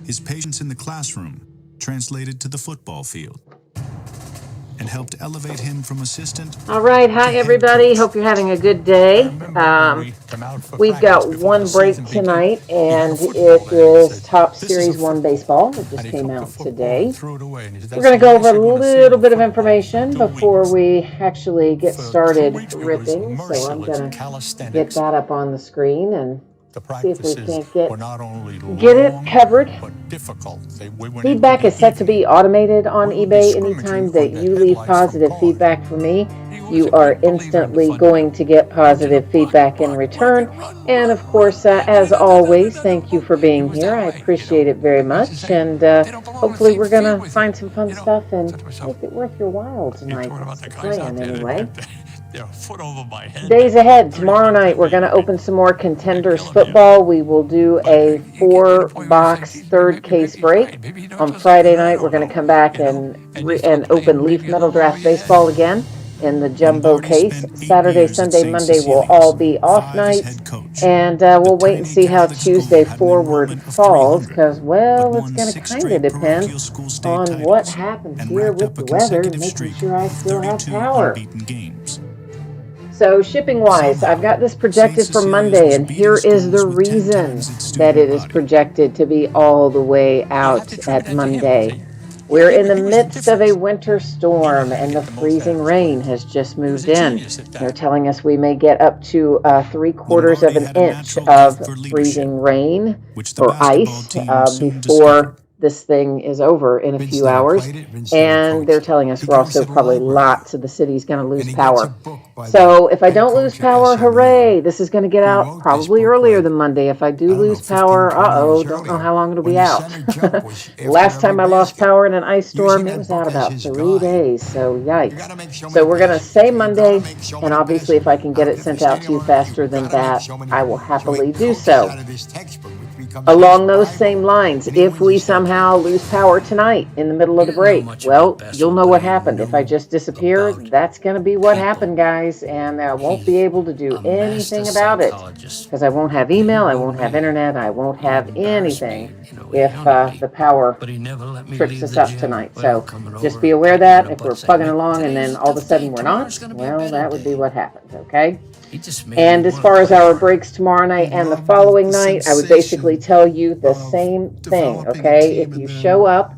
His patience in the classroom translated to the football field and helped elevate him from assistant. All right, hi everybody. Hope you're having a good day. We've got one break tonight, and it is Top Series 1 baseball. It just came out today. We're going to go over a little bit of information before we actually get started ripping. So I'm going to get that up on the screen and see if we can't get it covered. Feedback is set to be automated on eBay. Anytime that you leave positive feedback for me, you are instantly going to get positive feedback in return. And of course, as always, thank you for being here. I appreciate it very much. And hopefully we're going to find some fun stuff and make it worth your while tonight. That's the plan anyway. Days ahead. Tomorrow night, we're going to open some more Contenders football. We will do a 4-box third case break. On Friday night, we're going to come back and open Leaf Metal Draft Baseball again in the jumbo case. Saturday, Sunday, Monday will all be off nights. And we'll wait and see how Tuesday forward falls because, well, it's going to kind of depend on what happens here with the weather and making sure I still have power. So shipping-wise, I've got this projected for Monday, and here is the reason that it is projected to be all the way out at Monday. We're in the midst of a winter storm, and the freezing rain has just moved in. They're telling us we may get up to 3/4 of an inch of freezing rain or ice before this thing is over in a few hours, and they're telling us we're also probably lots of the city's going to lose power. So if I don't lose power, hooray, this is going to get out probably earlier than Monday. If I do lose power, don't know how long it'll be out. Last time I lost power in an ice storm, it was out about 3 days, so yikes. So we're going to say Monday, and obviously if I can get it sent out to you faster than that, I will happily do so. Along those same lines, if we somehow lose power tonight in the middle of the break, well, you'll know what happened. If I just disappear, that's going to be what happened, guys, and I won't be able to do anything about it because I won't have email, I won't have internet, I won't have anything if the power trips us up tonight. So just be aware of that. If we're plugging along and then all of a sudden we're not, well, that would be what happened, okay? And as far as our breaks tomorrow night and the following night, I would basically tell you the same thing, okay? If you show up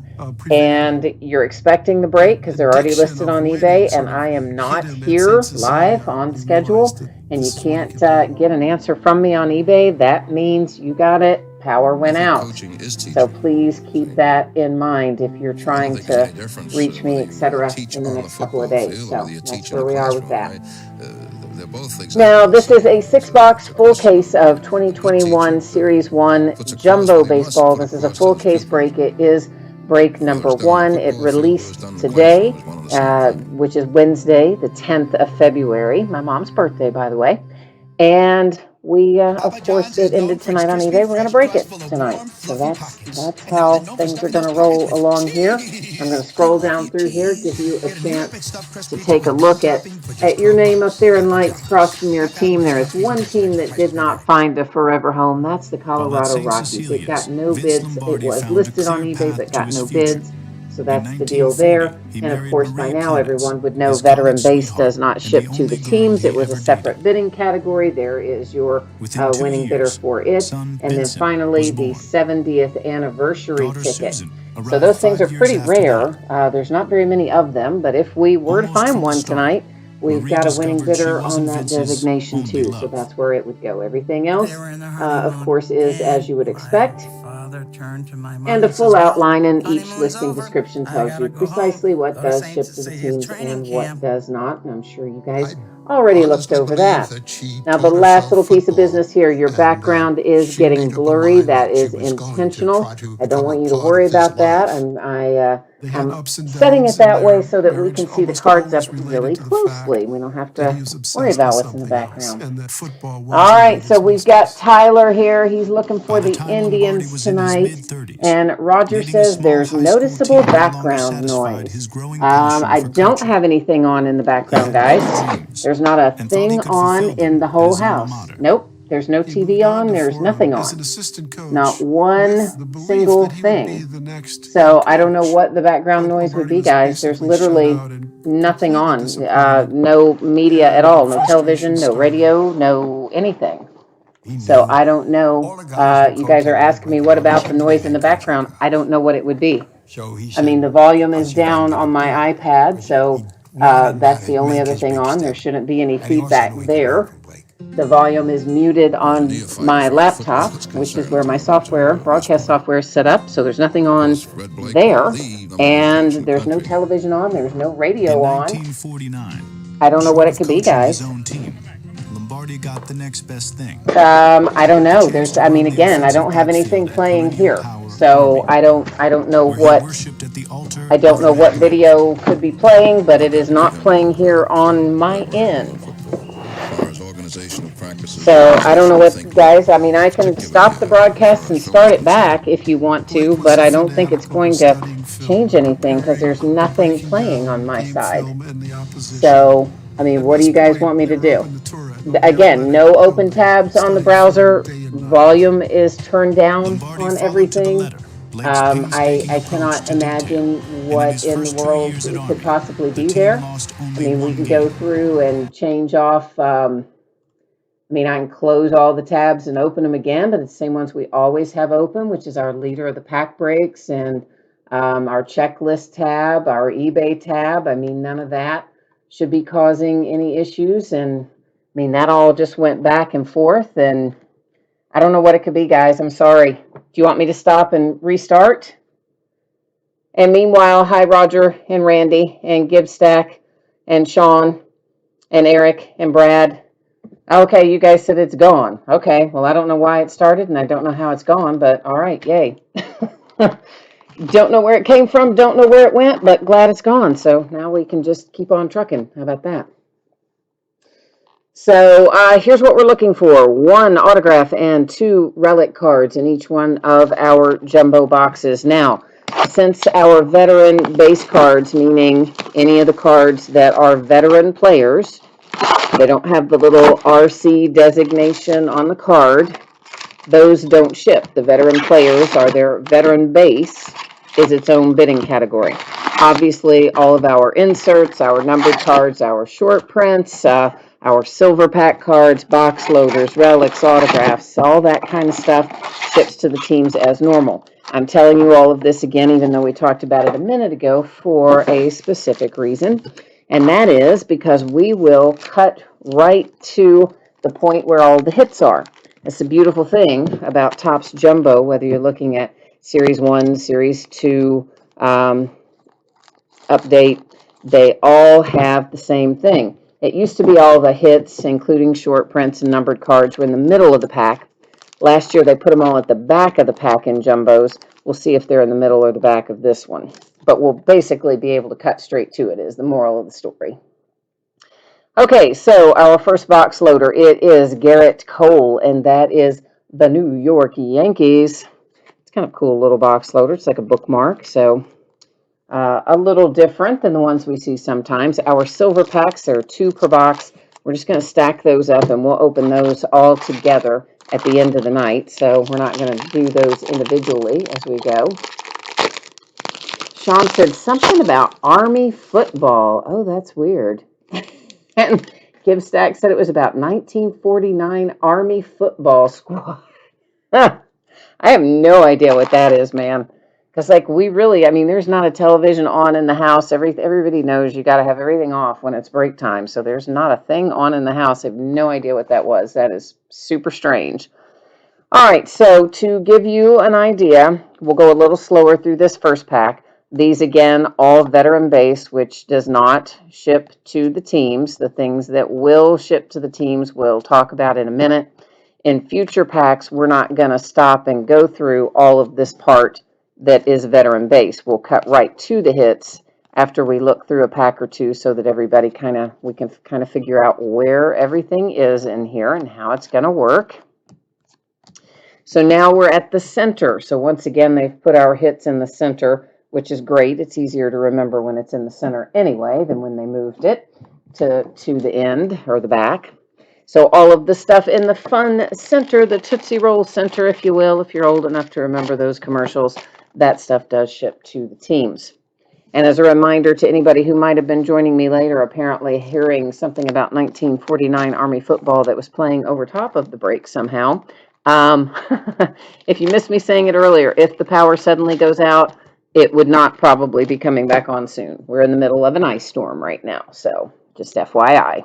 and you're expecting the break because they're already listed on eBay and I am not here live on schedule and you can't get an answer from me on eBay, that means you got it. Power went out. So please keep that in mind if you're trying to reach me, etc. in the next couple of days. So that's where we are with that. Now, this is a 6-box full case of 2021 Series 1 Jumbo Baseball. This is a full case break. It is break number 1. It released today, which is Wednesday, the 10th of February. My mom's birthday, by the way. And we, of course, it ended tonight on eBay. We're going to break it tonight. So that's how things are going to roll along here. I'm going to scroll down through here, give you a chance to take a look at your name up there in lights across from your team. There is one team that did not find a forever home. That's the Colorado Rockies. It got no bids. It was listed on eBay, but got no bids. So that's the deal there. And of course, by now, everyone would know Veteran Base does not ship to the teams. It was a separate bidding category. There is your winning bidder for it. And then finally, the 70th anniversary ticket. So those things are pretty rare. There's not very many of them. But if we were to find one tonight, we've got a winning bidder on that designation too. So that's where it would go. Everything else, of course, is as you would expect. And a full outline in each listing description tells you precisely what does ship to the teams and what does not. And I'm sure you guys already looked over that. Now, the last little piece of business here, your background is getting blurry. That is intentional. I don't want you to worry about that. I'm setting it that way so that we can see the cards up really closely. We don't have to worry about what's in the background. All right, so we've got Tyler here. He's looking for the Indians tonight. And Roger says there's noticeable background noise. I don't have anything on in the background, guys. There's not a thing on in the whole house. Nope. There's no TV on. There's nothing on. Not one single thing. So I don't know what the background noise would be, guys. There's literally nothing on. No media at all. No television, no radio, no anything. So I don't know. You guys are asking me, what about the noise in the background? I don't know what it would be. I mean, the volume is down on my iPad, so that's the only other thing on. There shouldn't be any feedback there. The volume is muted on my laptop, which is where my software, broadcast software, is set up. So there's nothing on there, and there's no television on. There's no radio on. 1949, I don't know what it could be, guys. Lombardi got the next best thing. I don't know. I mean, again, I don't have anything playing here, so I don't know what. I don't know what video could be playing, but it is not playing here on my end. So I don't know what, guys. I mean, I can stop the broadcast and start it back if you want to, but I don't think it's going to change anything because there's nothing playing on my side. So, I mean, what do you guys want me to do? Again, no open tabs on the browser. Volume is turned down on everything. I cannot imagine what in the world could possibly be there. I mean, we can go through and change off. I mean, I can close all the tabs and open them again, but it's the same ones we always have open, which is our leader of the pack breaks and our checklist tab, our eBay tab. I mean, none of that should be causing any issues. And I mean, that all just went back and forth, and I don't know what it could be, guys. I'm sorry. Do you want me to stop and restart? And meanwhile, hi, Roger and Randy and Gibstack and Sean and Eric and Brad. Okay, you guys said it's gone. Okay, well, I don't know why it started, and I don't know how it's gone, but all right, yay. Don't know where it came from, don't know where it went, but glad it's gone. So now we can just keep on trucking. How about that? So here's what we're looking for. 1 autograph and 2 relic cards in each one of our jumbo boxes. Now, since our veteran base cards, meaning any of the cards that are veteran players, they don't have the little RC designation on the card, those don't ship. The veteran players are their veteran base is its own bidding category. Obviously, all of our inserts, our numbered cards, our short prints, our silver pack cards, box loaders, relics, autographs, all that kind of stuff ships to the teams as normal. I'm telling you all of this again, even though we talked about it a minute ago, for a specific reason. And that is because we will cut right to the point where all the hits are. That's the beautiful thing about Topps Jumbo, whether you're looking at Series 1, Series 2, update, they all have the same thing. It used to be all the hits, including short prints and numbered cards, were in the middle of the pack. Last year, they put them all at the back of the pack in Jumbos. We'll see if they're in the middle or the back of this one. But we'll basically be able to cut straight to it, is the moral of the story. Okay, so our first box loader, it is Garrett Cole, and that is the New York Yankees. It's kind of a cool little box loader. It's like a bookmark, so a little different than the ones we see sometimes. Our silver packs, there are 2 per box. We're just going to stack those up, and we'll open those all together at the end of the night. So we're not going to do those individually as we go. Sean said something about Army football. Oh, that's weird. And Gibstack said it was about 1949 Army football squad. I have no idea what that is, man. Because, like, we really, I mean, there's not a television on in the house. Everybody knows you got to have everything off when it's break time. So there's not a thing on in the house. I have no idea what that was. That is super strange. All right, so to give you an idea, we'll go a little slower through this first pack. These, again, all veteran base, which does not ship to the teams. The things that will ship to the teams we'll talk about in a minute. In future packs, we're not going to stop and go through all of this part that is veteran base. We'll cut right to the hits after we look through a pack or two so that everybody we can kind of figure out where everything is in here and how it's going to work. So now we're at the center. So once again, they've put our hits in the center, which is great. It's easier to remember when it's in the center anyway than when they moved it to the end or the back. So all of the stuff in the fun center, the Tootsie Roll center, if you will, if you're old enough to remember those commercials, that stuff does ship to the teams. And as a reminder to anybody who might have been joining me later, apparently hearing something about 1949 Army football that was playing over top of the break somehow. Um, if you missed me saying it earlier, if the power suddenly goes out, it would not probably be coming back on soon. We're in the middle of an ice storm right now, so just FYI.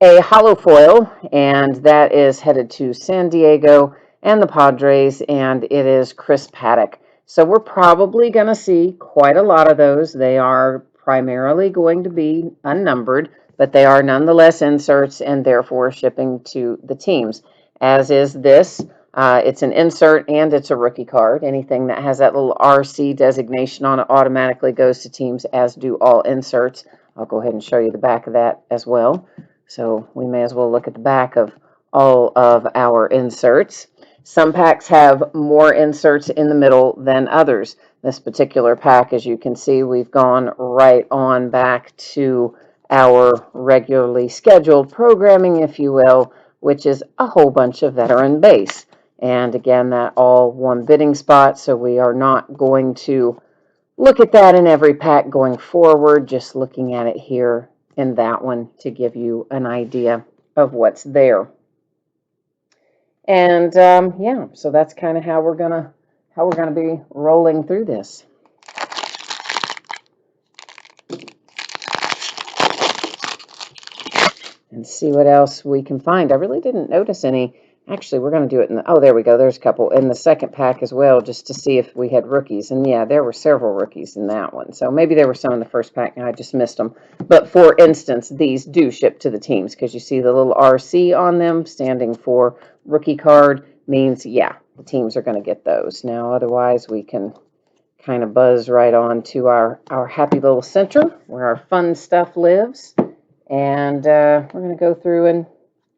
A hollow foil, and that is headed to San Diego and the Padres, and it is Chris Paddock. So we're probably going to see quite a lot of those. They are primarily going to be unnumbered, but they are nonetheless inserts and therefore shipping to the teams, as is this. It's an insert and it's a rookie card. Anything that has that little RC designation on it automatically goes to teams, as do all inserts. I'll go ahead and show you the back of that as well. So we may as well look at the back of all of our inserts. Some packs have more inserts in the middle than others. This particular pack, as you can see, we've gone right on back to our regularly scheduled programming, if you will, which is a whole bunch of veteran base. And again, that all one bidding spot, so we are not going to look at that in every pack going forward, just looking at it here in that one to give you an idea of what's there. And yeah, so that's kind of how we're gonna be rolling through this. And see what else we can find. I really didn't notice any. Actually, we're going to do it in the, oh, there we go. There's a couple in the second pack as well, just to see if we had rookies. And yeah, there were several rookies in that one. So maybe there were some in the first pack and I just missed them. But for instance, these do ship to the teams because you see the little RC on them standing for rookie card means, yeah, the teams are going to get those. Now, otherwise, we can kind of buzz right on to our happy little center where our fun stuff lives. And we're going to go through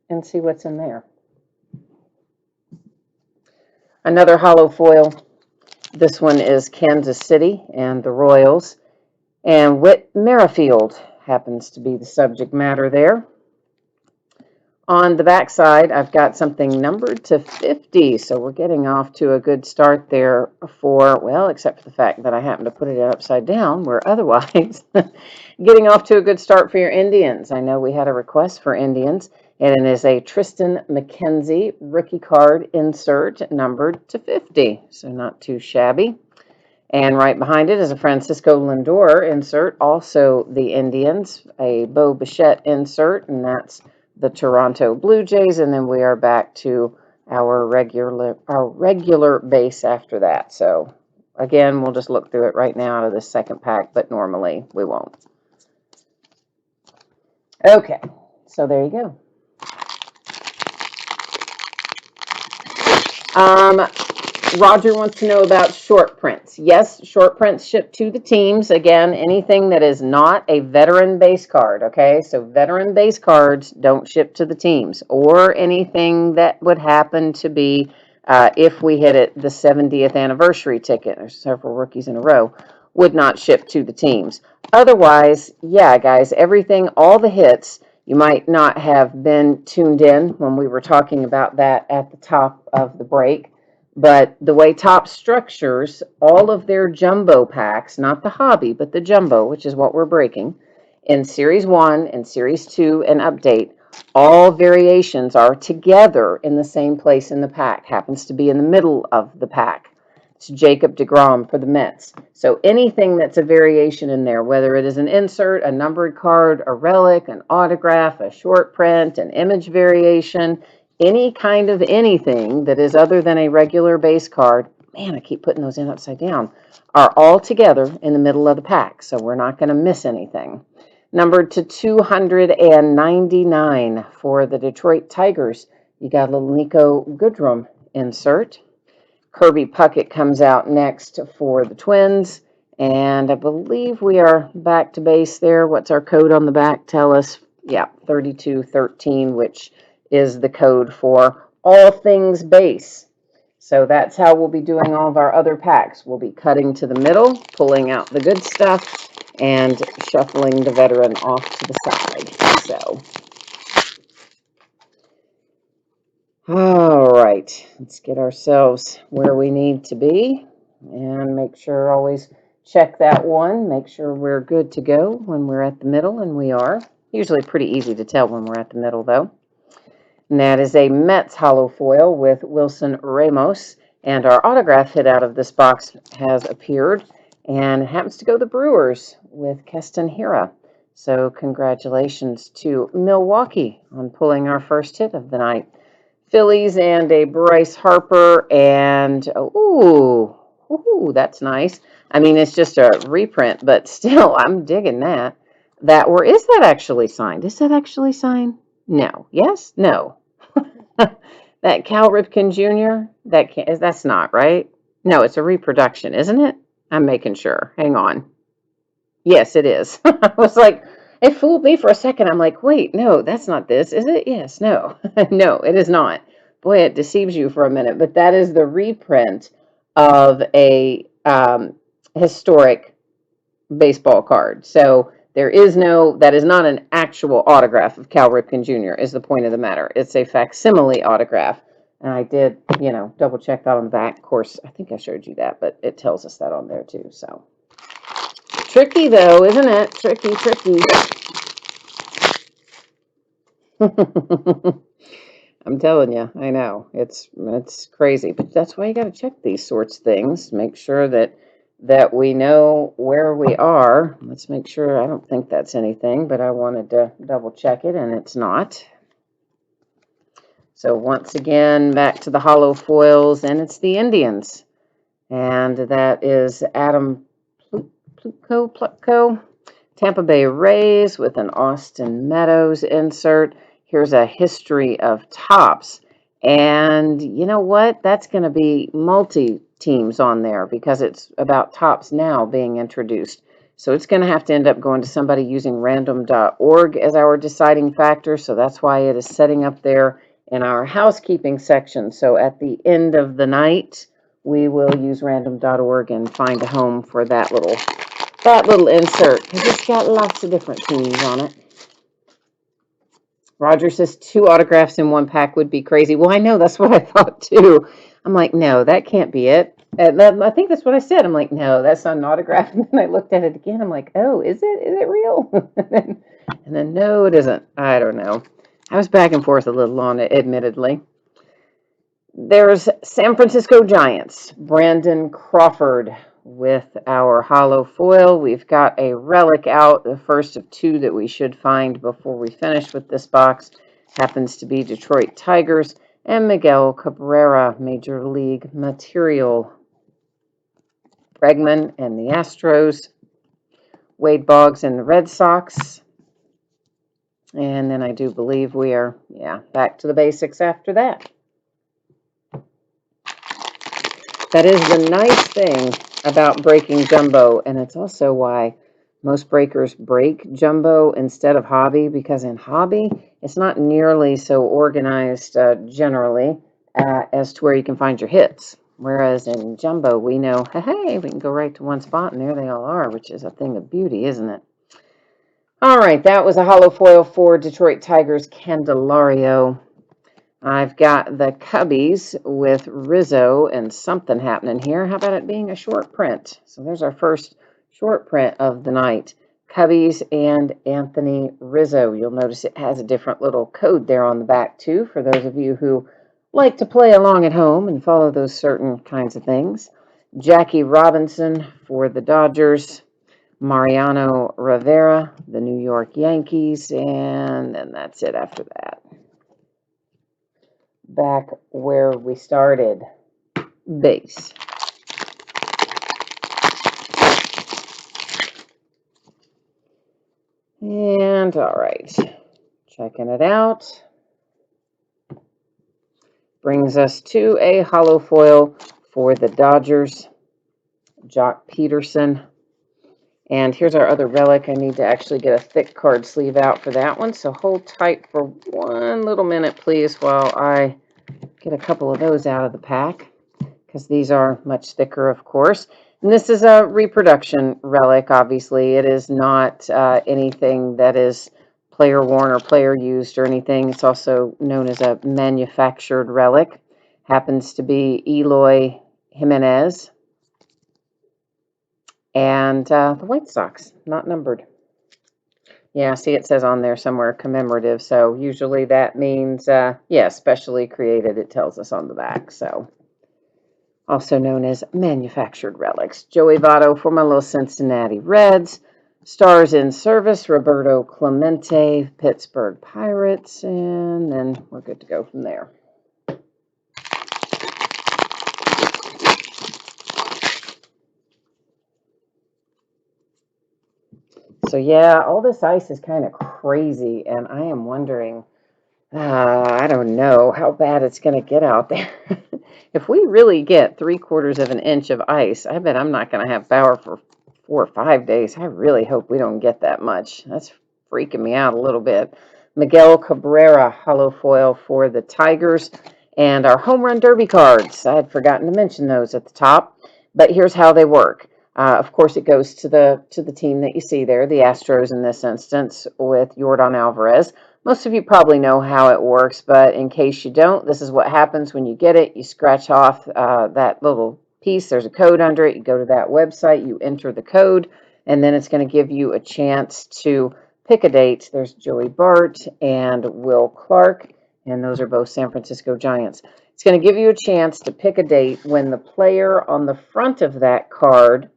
and see what's in there. Another hollow foil. This one is Kansas City and the Royals. And Whit Merrifield happens to be the subject matter there. On the back side, I've got something numbered to 50, so we're getting off to a good start there for, well, except for the fact that I happen to put it upside down, where otherwise, getting off to a good start for your Indians. I know we had a request for Indians, and it is a Triston McKenzie rookie card insert numbered to 50, so not too shabby. And right behind it is a Francisco Lindor insert, also the Indians, a Bo Bichette insert, and that's the Toronto Blue Jays, and then we are back to our regular base after that. So again, we'll just look through it right now out of the second pack, but normally we won't. Okay, so there you go. Roger wants to know about short prints. Yes, short prints ship to the teams. Again, anything that is not a veteran base card, okay? So veteran base cards don't ship to the teams, or anything that would happen to be, if we hit it, the 70th anniversary ticket, there's several rookies in a row, would not ship to the teams. Otherwise, yeah, guys, everything, all the hits, you might not have been tuned in when we were talking about that at the top of the break. But the way Top structures all of their jumbo packs, not the hobby, but the jumbo, which is what we're breaking, in Series 1 and Series 2 and Update, all variations are together in the same place in the pack. Happens to be in the middle of the pack. It's Jacob deGrom for the Mets. So anything that's a variation in there, whether it is an insert, a numbered card, a relic, an autograph, a short print, an image variation, any kind of anything that is other than a regular base card, man, I keep putting those in upside down, are all together in the middle of the pack, so we're not going to miss anything. Numbered to 299 for the Detroit Tigers. You got a little Nico Goodrum insert. Kirby Puckett comes out next for the Twins, and I believe we are back to base there. What's our code on the back? Tell us. Yeah, 3213, which is the code for all things base. So that's how we'll be doing all of our other packs. We'll be cutting to the middle, pulling out the good stuff, and shuffling the veteran off to the side. So All right, let's get ourselves where we need to be and make sure always check that one, make sure we're good to go when we're at the middle, and we are. Usually pretty easy to tell when we're at the middle, though. And that is a Mets hollow foil with Wilson Ramos. And our autograph hit out of this box has appeared and it happens to go the Brewers with Keston Hiura. So congratulations to Milwaukee on pulling our first hit of the night. Phillies and a Bryce Harper and, ooh, that's nice. I mean, it's just a reprint, but still, I'm digging that. Is that actually signed? Is that actually signed? No. Yes? No. That Cal Ripken Jr., that's not, right? No, it's a reproduction, isn't it? I'm making sure. Hang on. Yes, it is. I was like, it fooled me for a second. I'm like, wait, no, that's not this, is it? Yes, no. No, it is not. Boy, it deceives you for a minute, but that is the reprint of a historic baseball card. So that is not an actual autograph of Cal Ripken Jr. is the point of the matter. It's a facsimile autograph. And I did, double check that on the back. Of course, I think I showed you that, but it tells us that on there too. So tricky though, isn't it? Tricky. I'm telling you, I know it's crazy, but that's why you got to check these sorts of things. Make sure that we know where we are. Let's make sure. I don't think that's anything, but I wanted to double check it, and it's not. So once again, back to the hollow foils, and it's the Indians, and that is Adam Plutko, Tampa Bay Rays with an Austin Meadows insert. Here's a history of Topps. And you know what? That's going to be multi-teams on there because it's about Topps now being introduced. So it's going to have to end up going to somebody using random.org as our deciding factor. So that's why it is setting up there in our housekeeping section. So at the end of the night, we will use random.org and find a home for that little insert because it's got lots of different teams on it. Roger says 2 autographs in 1 pack would be crazy. Well, I know, that's what I thought too. I'm like, no, that can't be it. I think that's what I said. I'm like, no, that's not an autograph. And then I looked at it again. I'm like, oh, is it? Is it real? and then no, it isn't. I don't know. I was back and forth a little on it, admittedly. There's San Francisco Giants, Brandon Crawford with our hollow foil. We've got a relic out, the first of 2 that we should find before we finish with this box. Happens to be Detroit Tigers and Miguel Cabrera, Major League Material. Bregman and the Astros, Wade Boggs and the Red Sox. And then I do believe we are, back to the basics after that. That is the nice thing about breaking jumbo, and it's also why most breakers break jumbo instead of hobby, because in hobby, it's not nearly so organized generally as to where you can find your hits. Whereas in jumbo, we know, hey, we can go right to one spot, and there they all are, which is a thing of beauty, isn't it? All right, that was a hollow foil for Detroit Tigers Candelario. I've got the Cubbies with Rizzo and something happening here. How about it being a short print? So there's our first short print of the night. Cubbies and Anthony Rizzo. You'll notice it has a different little code there on the back too, for those of you who like to play along at home and follow those certain kinds of things. Jackie Robinson for the Dodgers. Mariano Rivera, the New York Yankees, and then that's it after that. Back where we started, base. And all right, checking it out. Brings us to a hollow foil for the Dodgers, Jock Peterson. And here's our other relic. I need to actually get a thick card sleeve out for that one. So hold tight for 1 little minute, please, while I get a couple of those out of the pack, because these are much thicker, of course. And this is a reproduction relic, obviously. It is not anything that is player worn or player used or anything. It's also known as a manufactured relic. Happens to be Eloy Jimenez. And the White Sox, not numbered. Yeah, see, it says on there somewhere commemorative. So usually that means, yeah, specially created, it tells us on the back. So also known as manufactured relics. Joey Votto for my little Cincinnati Reds. Stars in service, Roberto Clemente, Pittsburgh Pirates. And then we're good to go from there. So yeah, all this ice is kind of crazy, and I am wondering, I don't know how bad it's going to get out there. If we really get 3/4 of an inch of ice, I bet I'm not going to have power for 4 or 5 days. I really hope we don't get that much. That's freaking me out a little bit. Miguel Cabrera, hollow foil for the Tigers, and our home run derby cards. I had forgotten to mention those at the top, but here's how they work. Of course, it goes to the team that you see there, the Astros in this instance, with Yordan Alvarez. Most of you probably know how it works, but in case you don't, this is what happens when you get it. You scratch off that little piece. There's a code under it. You go to that website, you enter the code, and then it's going to give you a chance to pick a date. There's Joey Bart and Will Clark, and those are both San Francisco Giants. It's going to give you a chance to pick a date when the player on the front of that card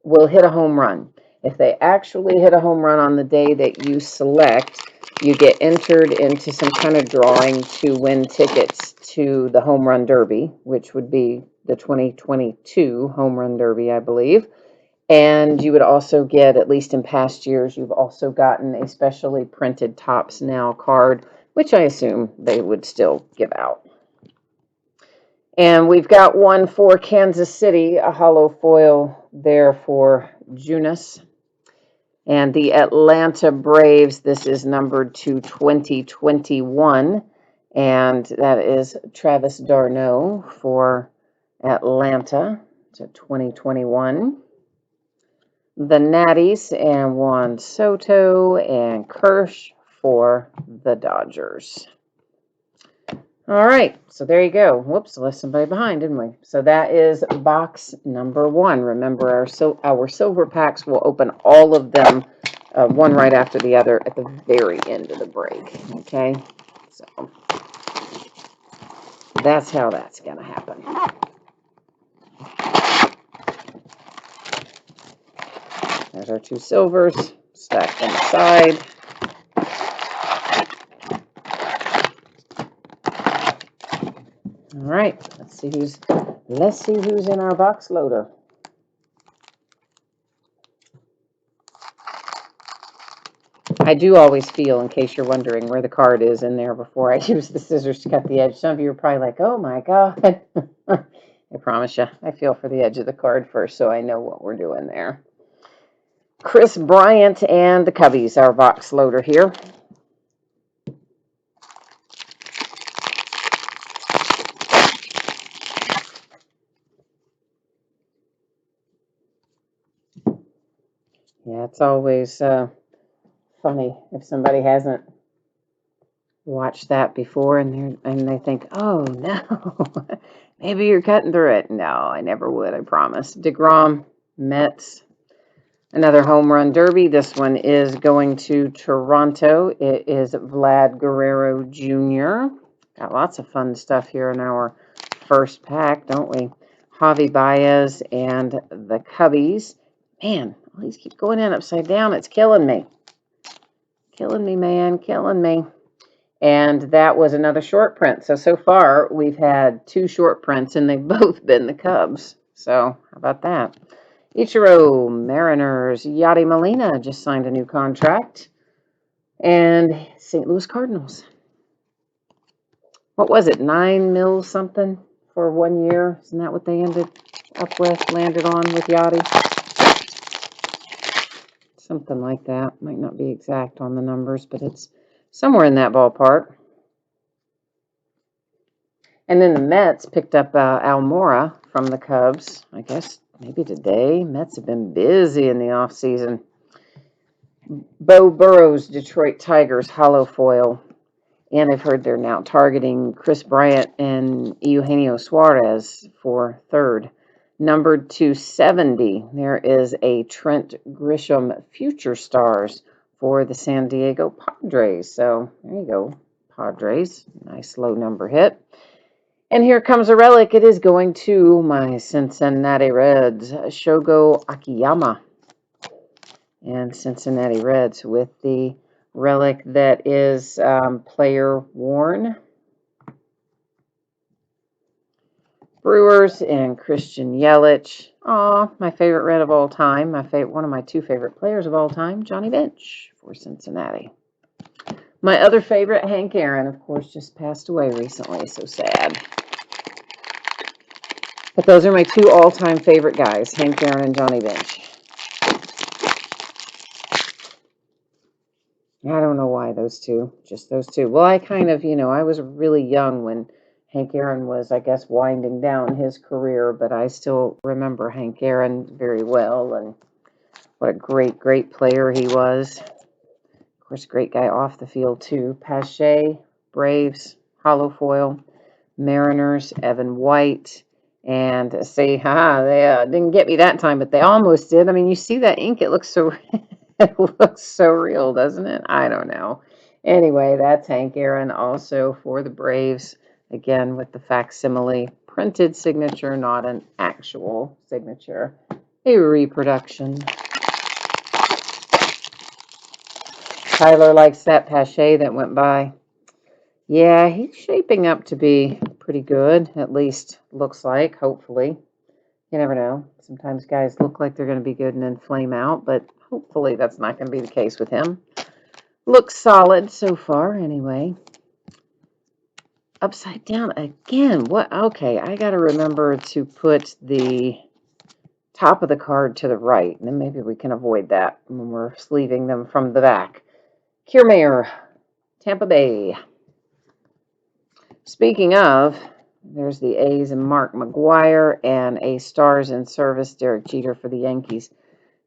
will hit a home run. If they actually hit a home run on the day that you select, you get entered into some kind of drawing to win tickets to the Home Run Derby, which would be the 2022 Home Run Derby, I believe. And you would also get, at least in past years, you've also gotten a specially printed Topps Now card, which I assume they would still give out. And we've got one for Kansas City, a hollow foil there for Junis. And the Atlanta Braves, this is numbered to 2021. And that is Travis d'Arnaud for Atlanta to 2021. The Natties and Juan Soto and Kirsch for the Dodgers. All right, so there you go. Whoops, left somebody behind, didn't we? So that is box number 1. Remember, our silver packs will open all of them, one right after the other, at the very end of the break. Okay, so that's how that's going to happen. There's our 2 silvers stacked on the side. All right, let's see who's in our box loader. I do always feel, in case you're wondering, where the card is in there before I use the scissors to cut the edge. Some of you are probably like, oh my God. I promise you, I feel for the edge of the card first, so I know what we're doing there. Chris Bryant and the Cubbies, our box loader here. Yeah, it's always funny if somebody hasn't watched that before and they think, oh no, maybe you're cutting through it. No, I never would, I promise. DeGrom, Mets, another home run derby. This one is going to Toronto. It is Vlad Guerrero Jr. Got lots of fun stuff here in our first pack, don't we? Javi Baez and the Cubbies. Man, all these keep going in upside down. It's killing me. Killing me, man. Killing me. And that was another short print. So far, we've had 2 short prints, and they've both been the Cubs. So, how about that? Ichiro, Mariners, Yadi Molina just signed a new contract. And St. Louis Cardinals. What was it, 9 mil something for 1 year? Isn't that what they landed on with Yadi? Something like that. Might not be exact on the numbers, but it's somewhere in that ballpark. And then the Mets picked up Almora from the Cubs, I guess maybe today. Mets have been busy in the offseason. Bo Burrows, Detroit Tigers, hollow foil. And I've heard they're now targeting Chris Bryant and Eugenio Suarez for third. Numbered to 70, there is a Trent Grisham Future Stars for the San Diego Padres. So there you go, Padres. Nice low number hit. And here comes a relic. It is going to my Cincinnati Reds, Shogo Akiyama. And Cincinnati Reds with the relic that is player worn. Brewers and Christian Yelich. Aw, my favorite Red of all time. One of my two favorite players of all time, Johnny Bench for Cincinnati. My other favorite, Hank Aaron, of course, just passed away recently. So sad. But those are my two all-time favorite guys, Hank Aaron and Johnny Bench. I don't know why those two, just those two. Well, I kind of, I was really young when Hank Aaron was, I guess, winding down his career, but I still remember Hank Aaron very well, and what a great, great player he was. Of course, great guy off the field, too. Pache, Braves, hollow foil, Mariners, Evan White, and they didn't get me that time, but they almost did. I mean, you see that ink, it looks so it looks so real, doesn't it? I don't know. Anyway, that's Hank Aaron also for the Braves. Again, with the facsimile printed signature, not an actual signature. A reproduction. Tyler likes that Pache that went by. Yeah, he's shaping up to be pretty good, at least looks like, hopefully. You never know. Sometimes guys look like they're going to be good and then flame out, but hopefully that's not going to be the case with him. Looks solid so far, anyway. Upside down again. What? Okay, I got to remember to put the top of the card to the right, and then maybe we can avoid that when we're sleeving them from the back. Kiermaier, Tampa Bay. Speaking of, there's the A's and Mark McGwire, and a Stars in Service, Derek Jeter for the Yankees.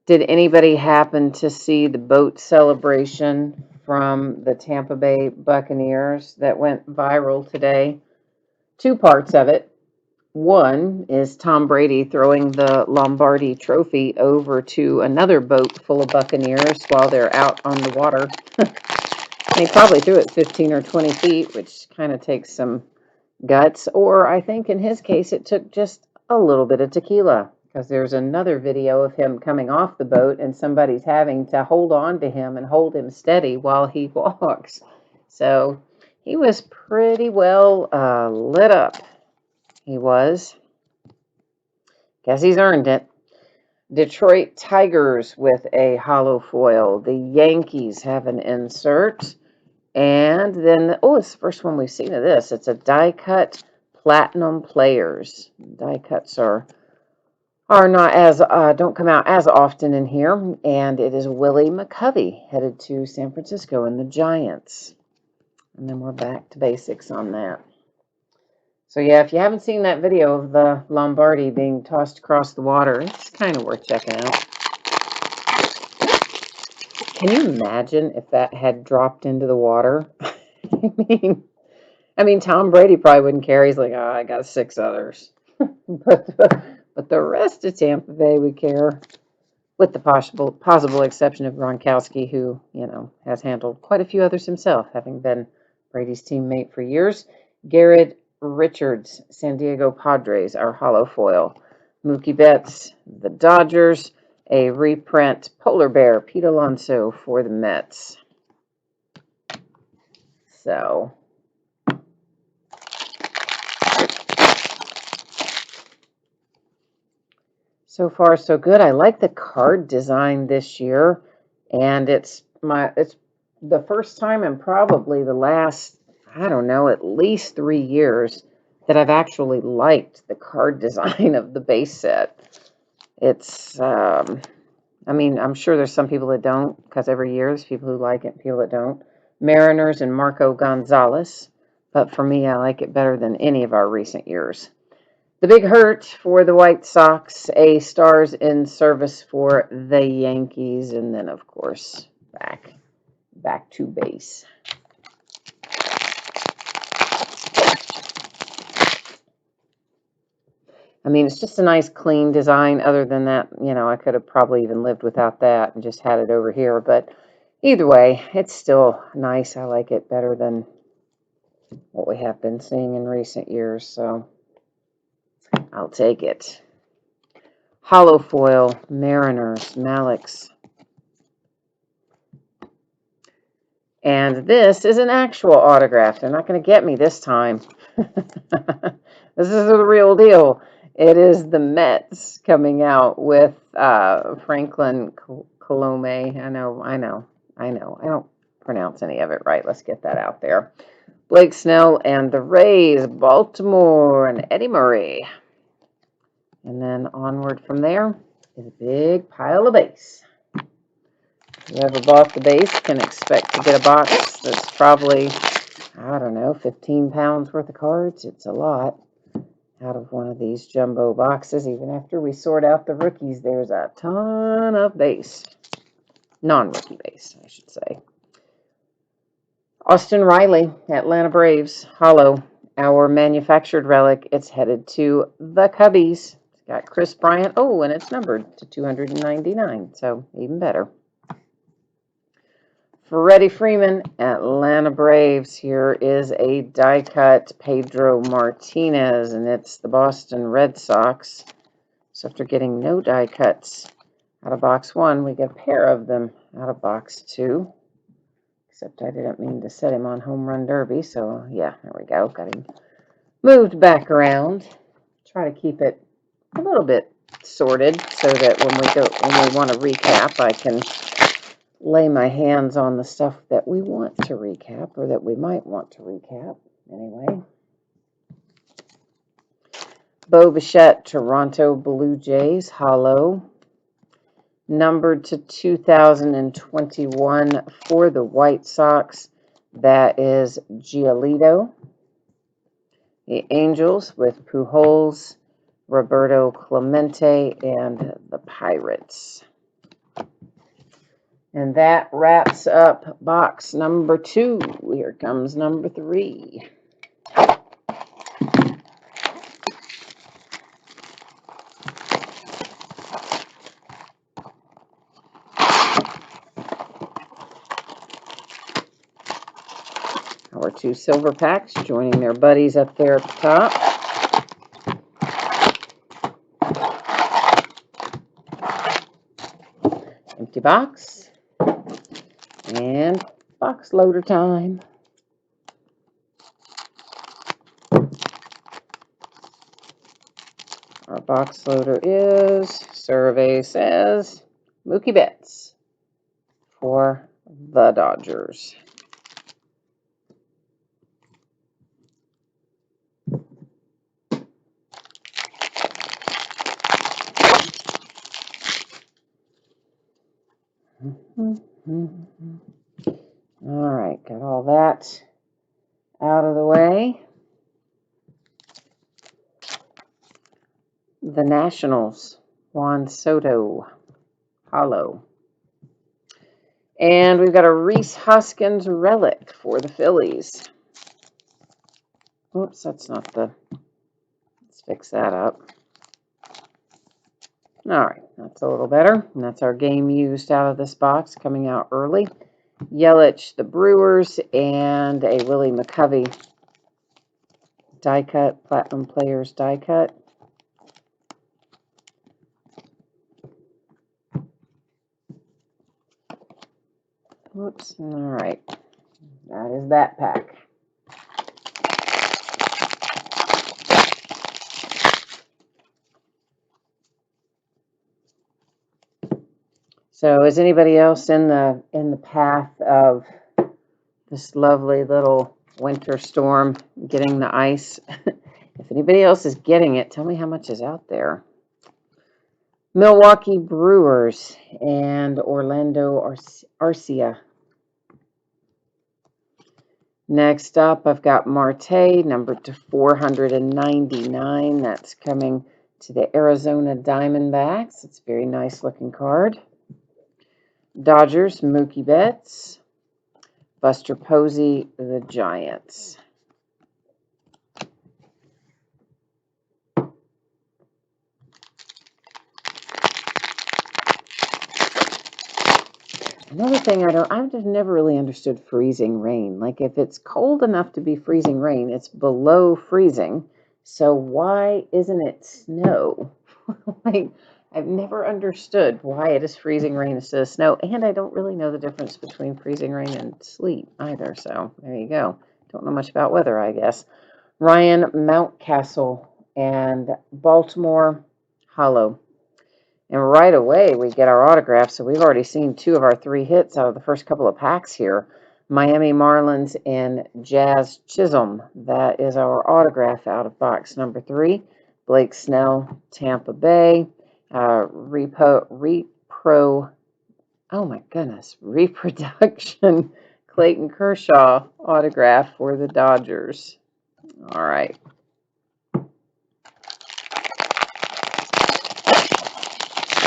Did anybody happen to see the boat celebration from the Tampa Bay Buccaneers that went viral today? Two parts of it. One is Tom Brady throwing the Lombardi Trophy over to another boat full of Buccaneers while they're out on the water. And he probably threw it 15 or 20 feet, which kind of takes some guts. Or I think in his case, it took just a little bit of tequila, because there's another video of him coming off the boat and somebody's having to hold on to him and hold him steady while he walks. So he was pretty well lit up. He was. Guess he's earned it. Detroit Tigers with a hollow foil. The Yankees have an insert. And then, it's the first one we've seen of this. It's a die cut Platinum Players. Die cuts are not as, don't come out as often in here. And it is Willie McCovey headed to San Francisco and the Giants. And then we're back to basics on that. So yeah, if you haven't seen that video of the Lombardi being tossed across the water, it's kind of worth checking out. Can you imagine if that had dropped into the water? I mean, Tom Brady probably wouldn't care. He's like, I got 6 others. but the rest of Tampa Bay would care, with the possible exception of Gronkowski, who, has handled quite a few others himself, having been Brady's teammate for years. Garrett Richards, San Diego Padres, our hollow foil. Mookie Betts, the Dodgers. A reprint Polar Bear, Pete Alonso for the Mets. So far so good. I like the card design this year, and it's the first time in probably the last, I don't know, at least 3 years that I've actually liked the card design of the base set. It's I'm sure there's some people that don't, because every year there's people who like it and people that don't. Mariners and Marco Gonzalez, but for me, I like it better than any of our recent years. The big hurt for the White Sox, a Stars in Service for the Yankees, and then, of course, back to base. I mean, it's just a nice clean design. Other than that, you know, I could have probably even lived without that and just had it over here. But either way, it's still nice. I like it better than what we have been seeing in recent years. So I'll take it. Hollow foil, Mariners, Malix. And this is an actual autograph. They're not going to get me this time. This is the real deal. It is the Mets coming out with Franklin Colome. I don't pronounce any of it right. Let's get that out there. Blake Snell and the Rays, Baltimore, and Eddie Murray. And then onward from there is a big pile of base. Whoever bought the base can expect to get a box that's probably, I don't know, 15 pounds worth of cards. It's a lot out of one of these jumbo boxes. Even after we sort out the rookies, there's a ton of base. Non-rookie base, I should say. Austin Riley, Atlanta Braves, hollow. Our manufactured relic, it's headed to the Cubbies. It's got Chris Bryant. Oh, and it's numbered to 299, so even better. Freddie Freeman, Atlanta Braves. Here is a die cut Pedro Martinez, and it's the Boston Red Sox. So after getting no die cuts out of box 1, we get a pair of them out of box 2. Except I didn't mean to set him on Home Run Derby, so yeah, there we go. Got him moved back around. Try to keep it a little bit sorted so that when we want to recap, I can lay my hands on the stuff that we want to recap, or that we might want to recap. Anyway. Bo Bichette, Toronto Blue Jays, hollow. Numbered to 2021 for the White Sox. That is Giolito. The Angels with Pujols, Roberto Clemente, and the Pirates. And that wraps up box number 2. Here comes number 3. Our 2 silver packs joining their buddies up there at the top. Empty box. And box loader time. Our box loader is, survey says, Mookie Betts for the Dodgers. All right, got all that out of the way. The Nationals, Juan Soto, hollow. And we've got a Rhys Hoskins relic for the Phillies. Oops, that's not the... Let's fix that up. All right, that's a little better. And that's our game used out of this box, coming out early. Yelich, the Brewers, and a Willie McCovey die cut, Platinum Players die cut. Whoops, all right. That is that pack. So is anybody else in the path of this lovely little winter storm getting the ice? If anybody else is getting it, tell me how much is out there. Milwaukee Brewers and Orlando Arcia. Next up, I've got Marte, numbered to 499. That's coming to the Arizona Diamondbacks. It's a very nice looking card. Dodgers, Mookie Betts. Buster Posey, the Giants. Another thing I've just never really understood freezing rain. Like if it's cold enough to be freezing rain, it's below freezing. So why isn't it snow? Like I've never understood why it is freezing rain instead of snow, and I don't really know the difference between freezing rain and sleet either. So there you go. Don't know much about weather, I guess. Ryan Mountcastle and Baltimore Hollow. And right away, we get our autographs. So we've already seen 2 of our 3 hits out of the first couple of packs here. Miami Marlins and Jazz Chisholm. That is our autograph out of box number 3. Blake Snell, Tampa Bay. Reproduction, Clayton Kershaw autograph for the Dodgers. All right.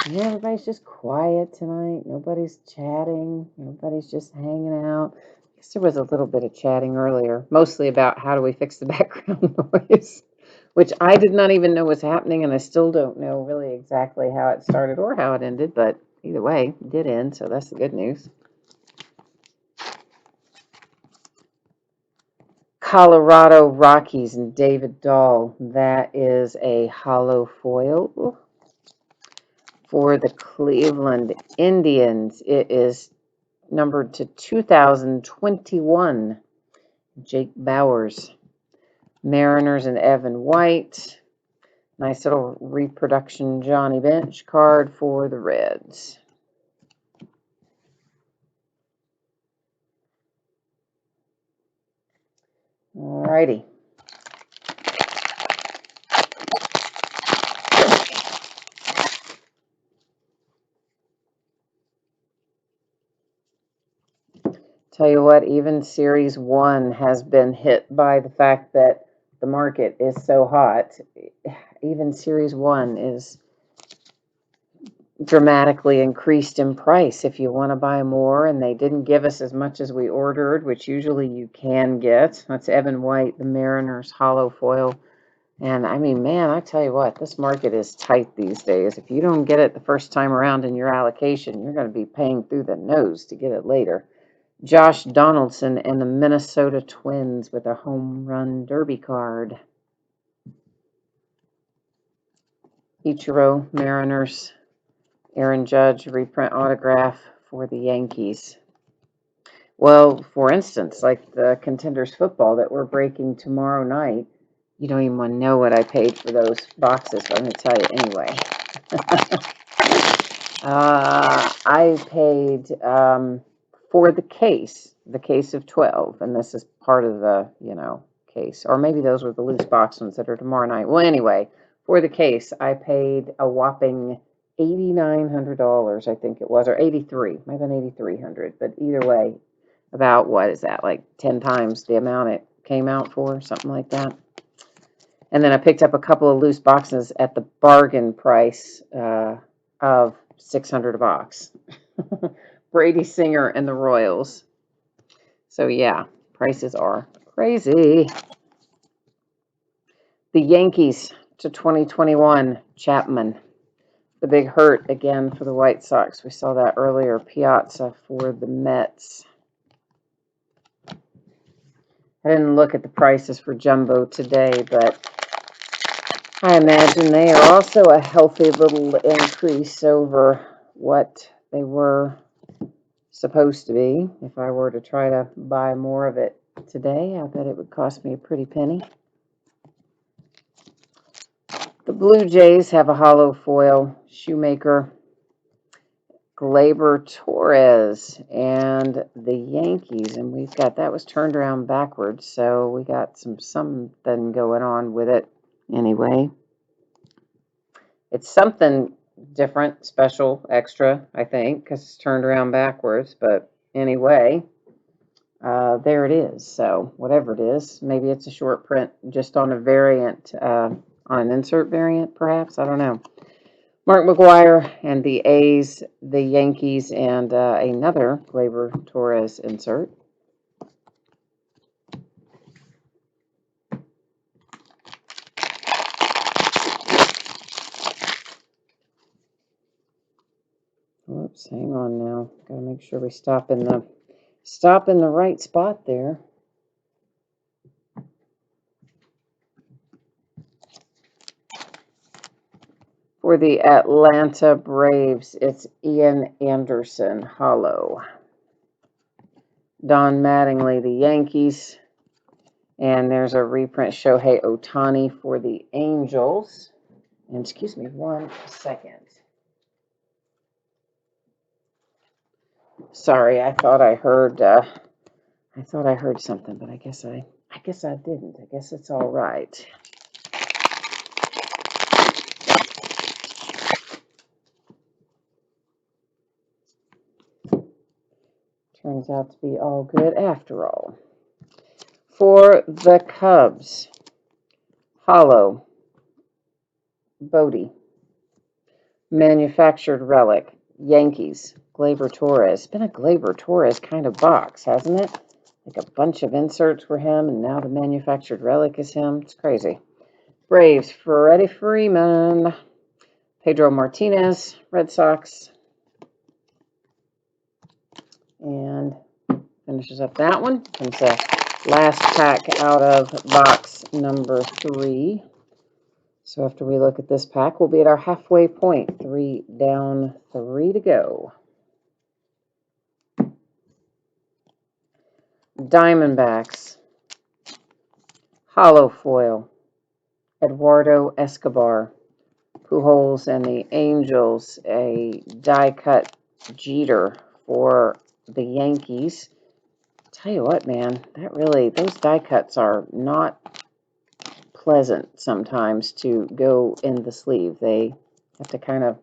Yeah, everybody's just quiet tonight. Nobody's chatting. Nobody's just hanging out. I guess there was a little bit of chatting earlier, mostly about how do we fix the background noise, which I did not even know was happening, and I still don't know really exactly how it started or how it ended, but either way, it did end, so that's the good news. Colorado Rockies and David Dahl. That is a hollow foil. For the Cleveland Indians, it is numbered to 2021. Jake Bowers. Mariners and Evan White. Nice little reproduction Johnny Bench card for the Reds. Alrighty. Tell you what, even Series 1 has been hit by the fact that the market is so hot. Even Series 1 is dramatically increased in price if you want to buy more, and they didn't give us as much as we ordered, which usually you can get. That's Evan White, the Mariners hollow foil. And I mean, man, I tell you what, this market is tight these days. If you don't get it the first time around in your allocation, you're going to be paying through the nose to get it later. Josh Donaldson and the Minnesota Twins with a home run derby card. Ichiro, Mariners. Aaron Judge reprint autograph for the Yankees. Well, for instance, like the Contenders football that we're breaking tomorrow night, you don't even want to know what I paid for those boxes, but I'm going to tell you anyway. I paid for the case of 12, and this is part of the, case. Or maybe those were the loose box ones that are tomorrow night. Well, anyway, for the case, I paid a whopping $8,900, I think it was, or 83, might have been 8,300, but either way, about what is that, like 10 times the amount it came out for, something like that. And then I picked up a couple of loose boxes at the bargain price of $600 a box. Brady Singer and the Royals. So yeah, prices are crazy. The Yankees to 2021, Chapman. The big hurt again for the White Sox. We saw that earlier. Piazza for the Mets. I didn't look at the prices for Jumbo today, but I imagine they are also a healthy little increase over what they were supposed to be. If I were to try to buy more of it today, I bet it would cost me a pretty penny. The Blue Jays have a hollow foil Shoemaker, Gleyber Torres, and the Yankees, and we've got that was turned around backwards, so we got something going on with it anyway. It's something different, special, extra, I think, because it's turned around backwards, but anyway, there it is. So whatever it is, maybe it's a short print just on a variant, on an insert variant, perhaps, I don't know. Mark McGwire and the A's, the Yankees, and another Gleyber Torres insert. Whoops, hang on now. Gotta make sure we stop in the right spot there. For the Atlanta Braves, it's Ian Anderson, hollow. Don Mattingly, the Yankees. And there's a reprint Shohei Ohtani for the Angels. And excuse me 1 second. Sorry, I thought I heard something, but I guess I didn't. I guess it's all right. Turns out to be all good after all. For the Cubs, hollow, Bodie, manufactured relic, Yankees, Gleyber Torres. It's been a Gleyber Torres kind of box, hasn't it? Like a bunch of inserts were him, and now the manufactured relic is him. It's crazy. Braves, Freddie Freeman, Pedro Martinez, Red Sox, and finishes up that one. Comes the last pack out of box number 3. So after we look at this pack, we'll be at our halfway point. 3 down, 3 to go. Diamondbacks, hollow foil, Eduardo Escobar, Pujols, and the Angels, a die-cut Jeter for the Yankees. Tell you what, man, those die cuts are not pleasant sometimes to go in the sleeve. They have to kind of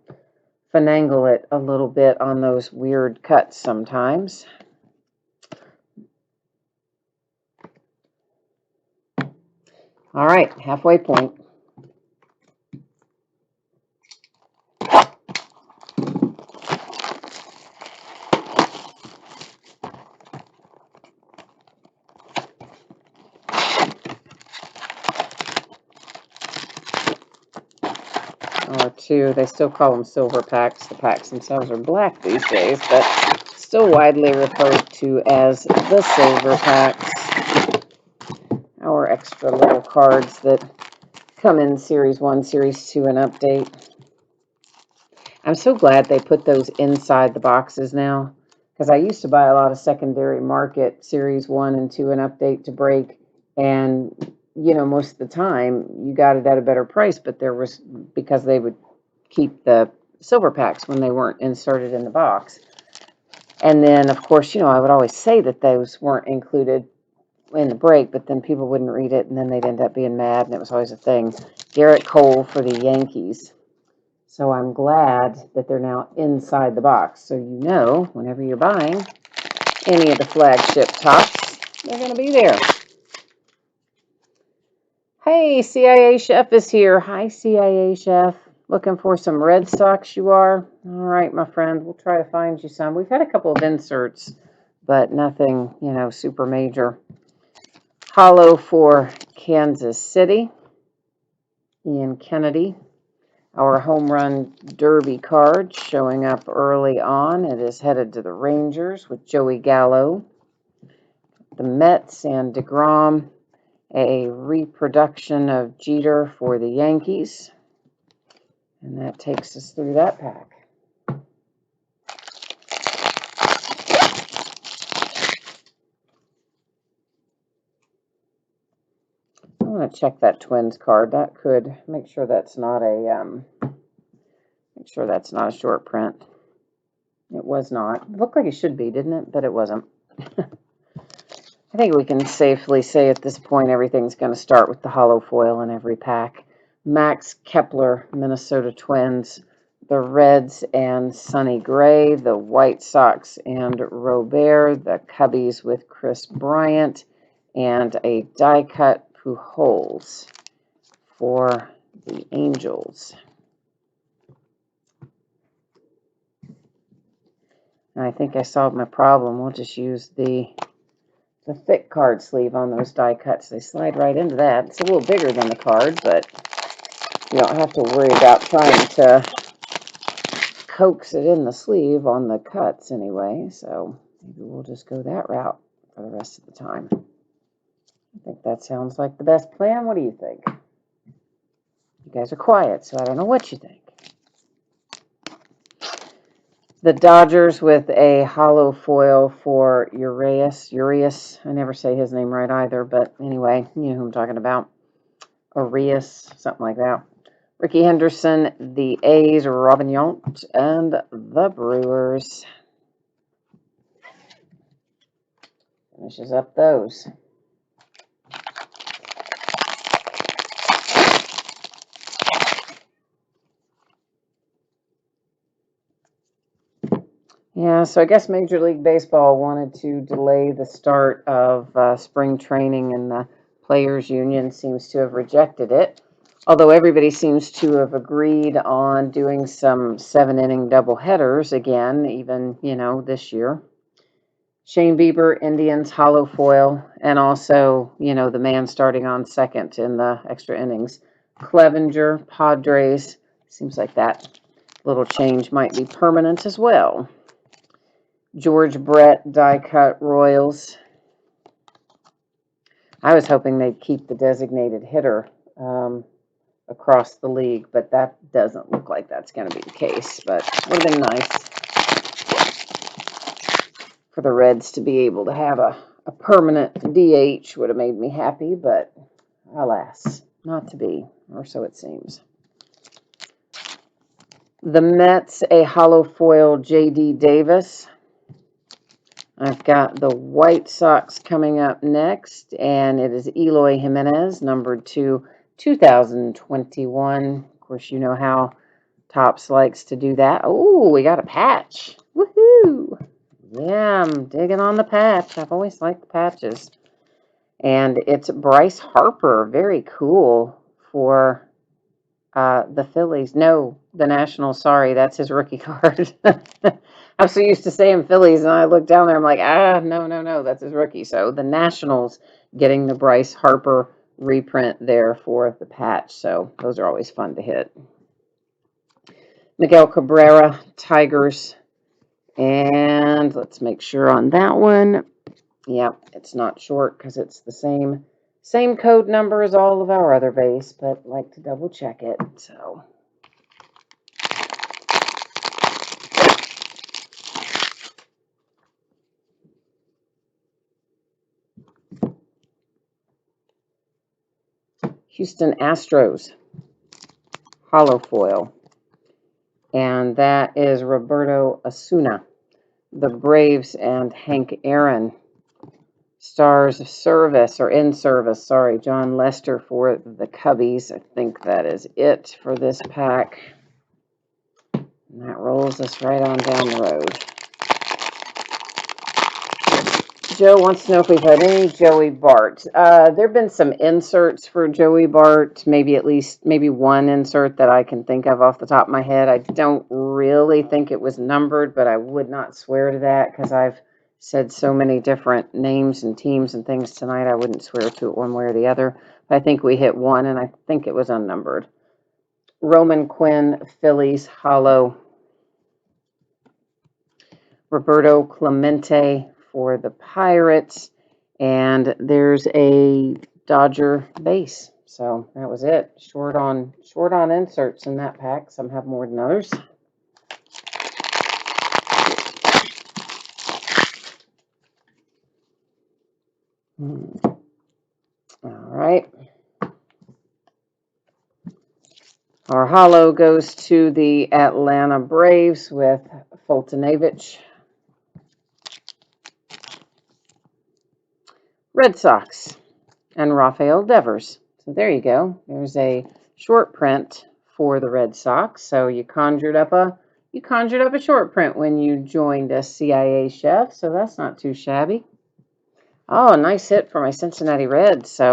finagle it a little bit on those weird cuts sometimes. All right, halfway point. Or 2, they still call them silver packs. The packs themselves are black these days, but still widely referred to as the silver packs. Our extra little cards that come in Series 1, Series 2, and Update. I'm so glad they put those inside the boxes now, because I used to buy a lot of secondary market Series 1 and 2 and Update to break, and most of the time you got it at a better price, but there was, because they would keep the silver packs when they weren't inserted in the box. And then, of course, I would always say that those weren't included in the break, but then people wouldn't read it, and then they'd end up being mad, and it was always a thing. Garrett Cole for the Yankees. So I'm glad that they're now inside the box. So whenever you're buying any of the flagship tops, they're going to be there. Hey, CIA Chef is here. Hi, CIA Chef. Looking for some Red Sox, you are? All right, my friend. We'll try to find you some. We've had a couple of inserts, but nothing, super major. Hollow for Kansas City. Ian Kennedy. Our home run derby card showing up early on. It is headed to the Rangers with Joey Gallo. The Mets and DeGrom. A reproduction of Jeter for the Yankees. And that takes us through that pack. I want to check that Twins card. That could make sure that's not a short print. It was not. It looked like it should be, didn't it? But it wasn't. I think we can safely say at this point everything's going to start with the hollow foil in every pack. Max Kepler, Minnesota Twins, the Reds and Sonny Gray, the White Sox and Robert, the Cubbies with Chris Bryant, and a die-cut Pujols for the Angels. And I think I solved my problem. We'll just use the thick card sleeve on those die cuts. They slide right into that. It's a little bigger than the card, but you don't have to worry about trying to coax it in the sleeve on the cuts anyway. So maybe we'll just go that route for the rest of the time. I think that sounds like the best plan. What do you think? You guys are quiet, so I don't know what you think. The Dodgers with a hollow foil for Urias. I never say his name right either, but anyway, you know who I'm talking about. Urias, something like that. Ricky Henderson, the A's, Robin Yount, and the Brewers. Finishes up those. Yeah, so I guess Major League Baseball wanted to delay the start of spring training, and the Players Union seems to have rejected it. Although everybody seems to have agreed on doing some 7-inning doubleheaders again, even, this year. Shane Bieber, Indians, hollow foil, and also, the man starting on second in the extra innings. Clevenger, Padres, seems like that little change might be permanent as well. George Brett, die cut Royals. I was hoping they'd keep the designated hitter across the league, but that doesn't look like that's going to be the case. But it would have been nice for the Reds to be able to have a permanent DH. Would have made me happy, but alas, not to be, or so it seems. The Mets, a hollow foil J.D. Davis. I've got the White Sox coming up next, and it is Eloy Jimenez, numbered to 2021. Of course, you know how Topps likes to do that. Oh, we got a patch. Woohoo! Yeah, I'm digging on the patch. I've always liked the patches. And it's Bryce Harper. Very cool for the Phillies. No, the Nationals. Sorry, that's his rookie card. I'm so used to saying Phillies, and I look down there, I'm like, no, that's his rookie. So the Nationals getting the Bryce Harper reprint there for the patch. So those are always fun to hit. Miguel Cabrera, Tigers. And let's make sure on that one. Yep, it's not short because it's the same code number as all of our other base, but I like to double check it. So Houston Astros, hollow foil. And that is Roberto Osuna. The Braves and Hank Aaron. Stars of service, or in service, sorry, John Lester for the Cubbies. I think that is it for this pack. And that rolls us right on down the road. Joe wants to know if we've had any Joey Bart. There have been some inserts for Joey Bart, maybe one insert that I can think of off the top of my head. I don't really think it was numbered, but I would not swear to that because I've said so many different names and teams and things tonight. I wouldn't swear to it one way or the other. But I think we hit one, and I think it was unnumbered. Roman Quinn, Phillies, hollow. Roberto Clemente for the Pirates, and there's a Dodger base. So that was it. Short on inserts in that pack. Some have more than others. All right. Our hollow goes to the Atlanta Braves with Fultonavich. Red Sox and Rafael Devers. So there you go. There's a short print for the Red Sox. So you conjured up a short print when you joined a CIA chef. So that's not too shabby. Oh, nice hit for my Cincinnati Reds. So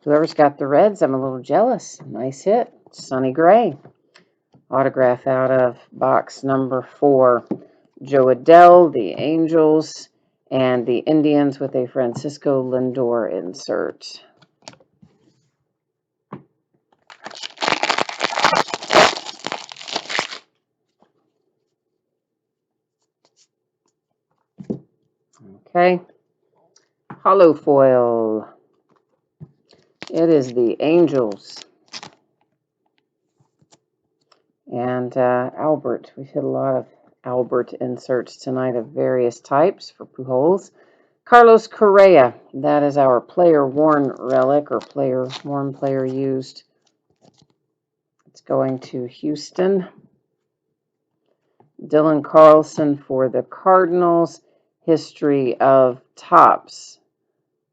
whoever's got the Reds, I'm a little jealous. Nice hit. Sonny Gray. Autograph out of box number 4. Joe Adell, the Angels, and the Indians with a Francisco Lindor insert. Okay. Hollow foil. It is the Angels. And Albert. We've hit a lot of Albert inserts tonight of various types for Pujols. Carlos Correa. That is our player worn relic or player worn, player used. It's going to Houston. Dylan Carlson for the Cardinals. History of Topps.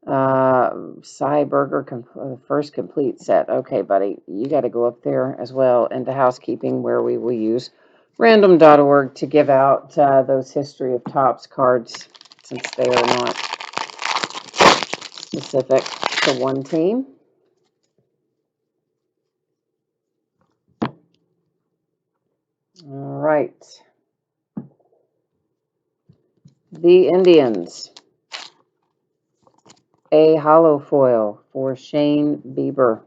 Cy Berger, first complete set. Okay, buddy, you got to go up there as well into housekeeping, where we will use random.org to give out those History of Topps cards, since they are not specific to one team. All right. The Indians. A hollow foil for Shane Bieber.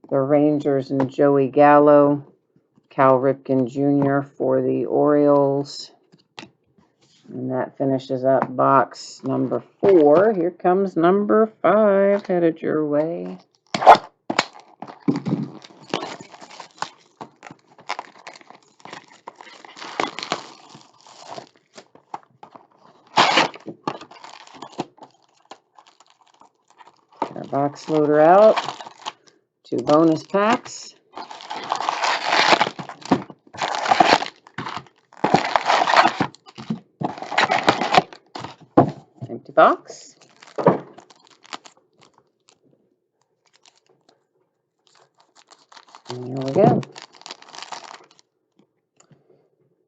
The Rangers and Joey Gallo. Cal Ripken Jr. for the Orioles. And that finishes up box number 4. Here comes number 5, headed your way. Get our box loader out. 2 bonus packs. Empty box. And here we go.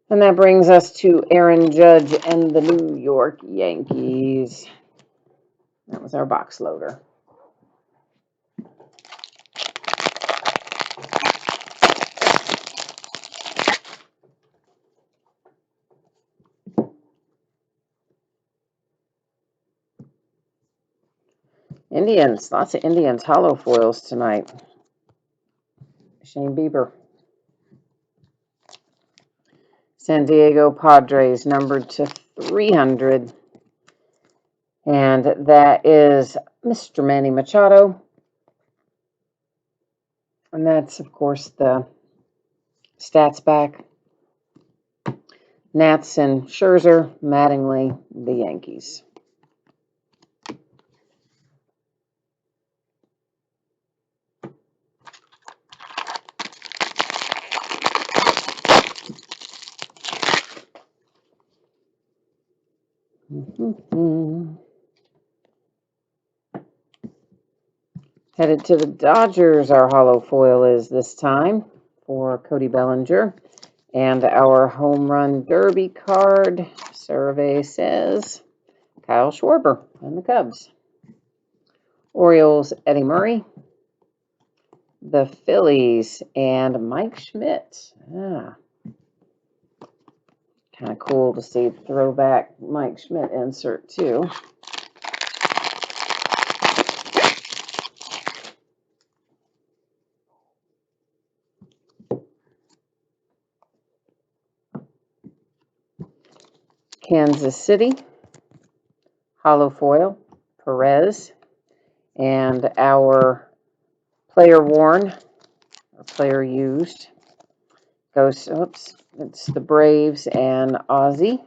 And that brings us to Aaron Judge and the New York Yankees. That was our box loader. Indians, lots of Indians hollow foils tonight. Shane Bieber. San Diego Padres, numbered to 300. And that is Mr. Manny Machado. And that's, of course, the stats back. Nats and Scherzer, Mattingly, the Yankees. Headed to the Dodgers, our hollow foil is this time for Cody Bellinger. And our home run derby card survey says Kyle Schwarber and the Cubs. Orioles, Eddie Murray. The Phillies and Mike Schmidt. Kind of cool to see the throwback Mike Schmidt insert too. Kansas City, hollow foil, Perez, and our player worn, or player used, goes, oops, it's the Braves and Ozzy.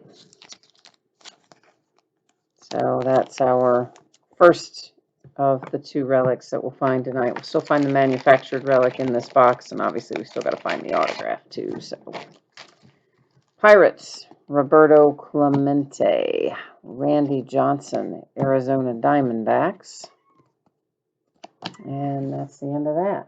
So that's our first of the 2 relics that we'll find tonight. We'll still find the manufactured relic in this box, and obviously we still got to find the autograph too. So Pirates, Roberto Clemente. Randy Johnson, Arizona Diamondbacks. And that's the end of that.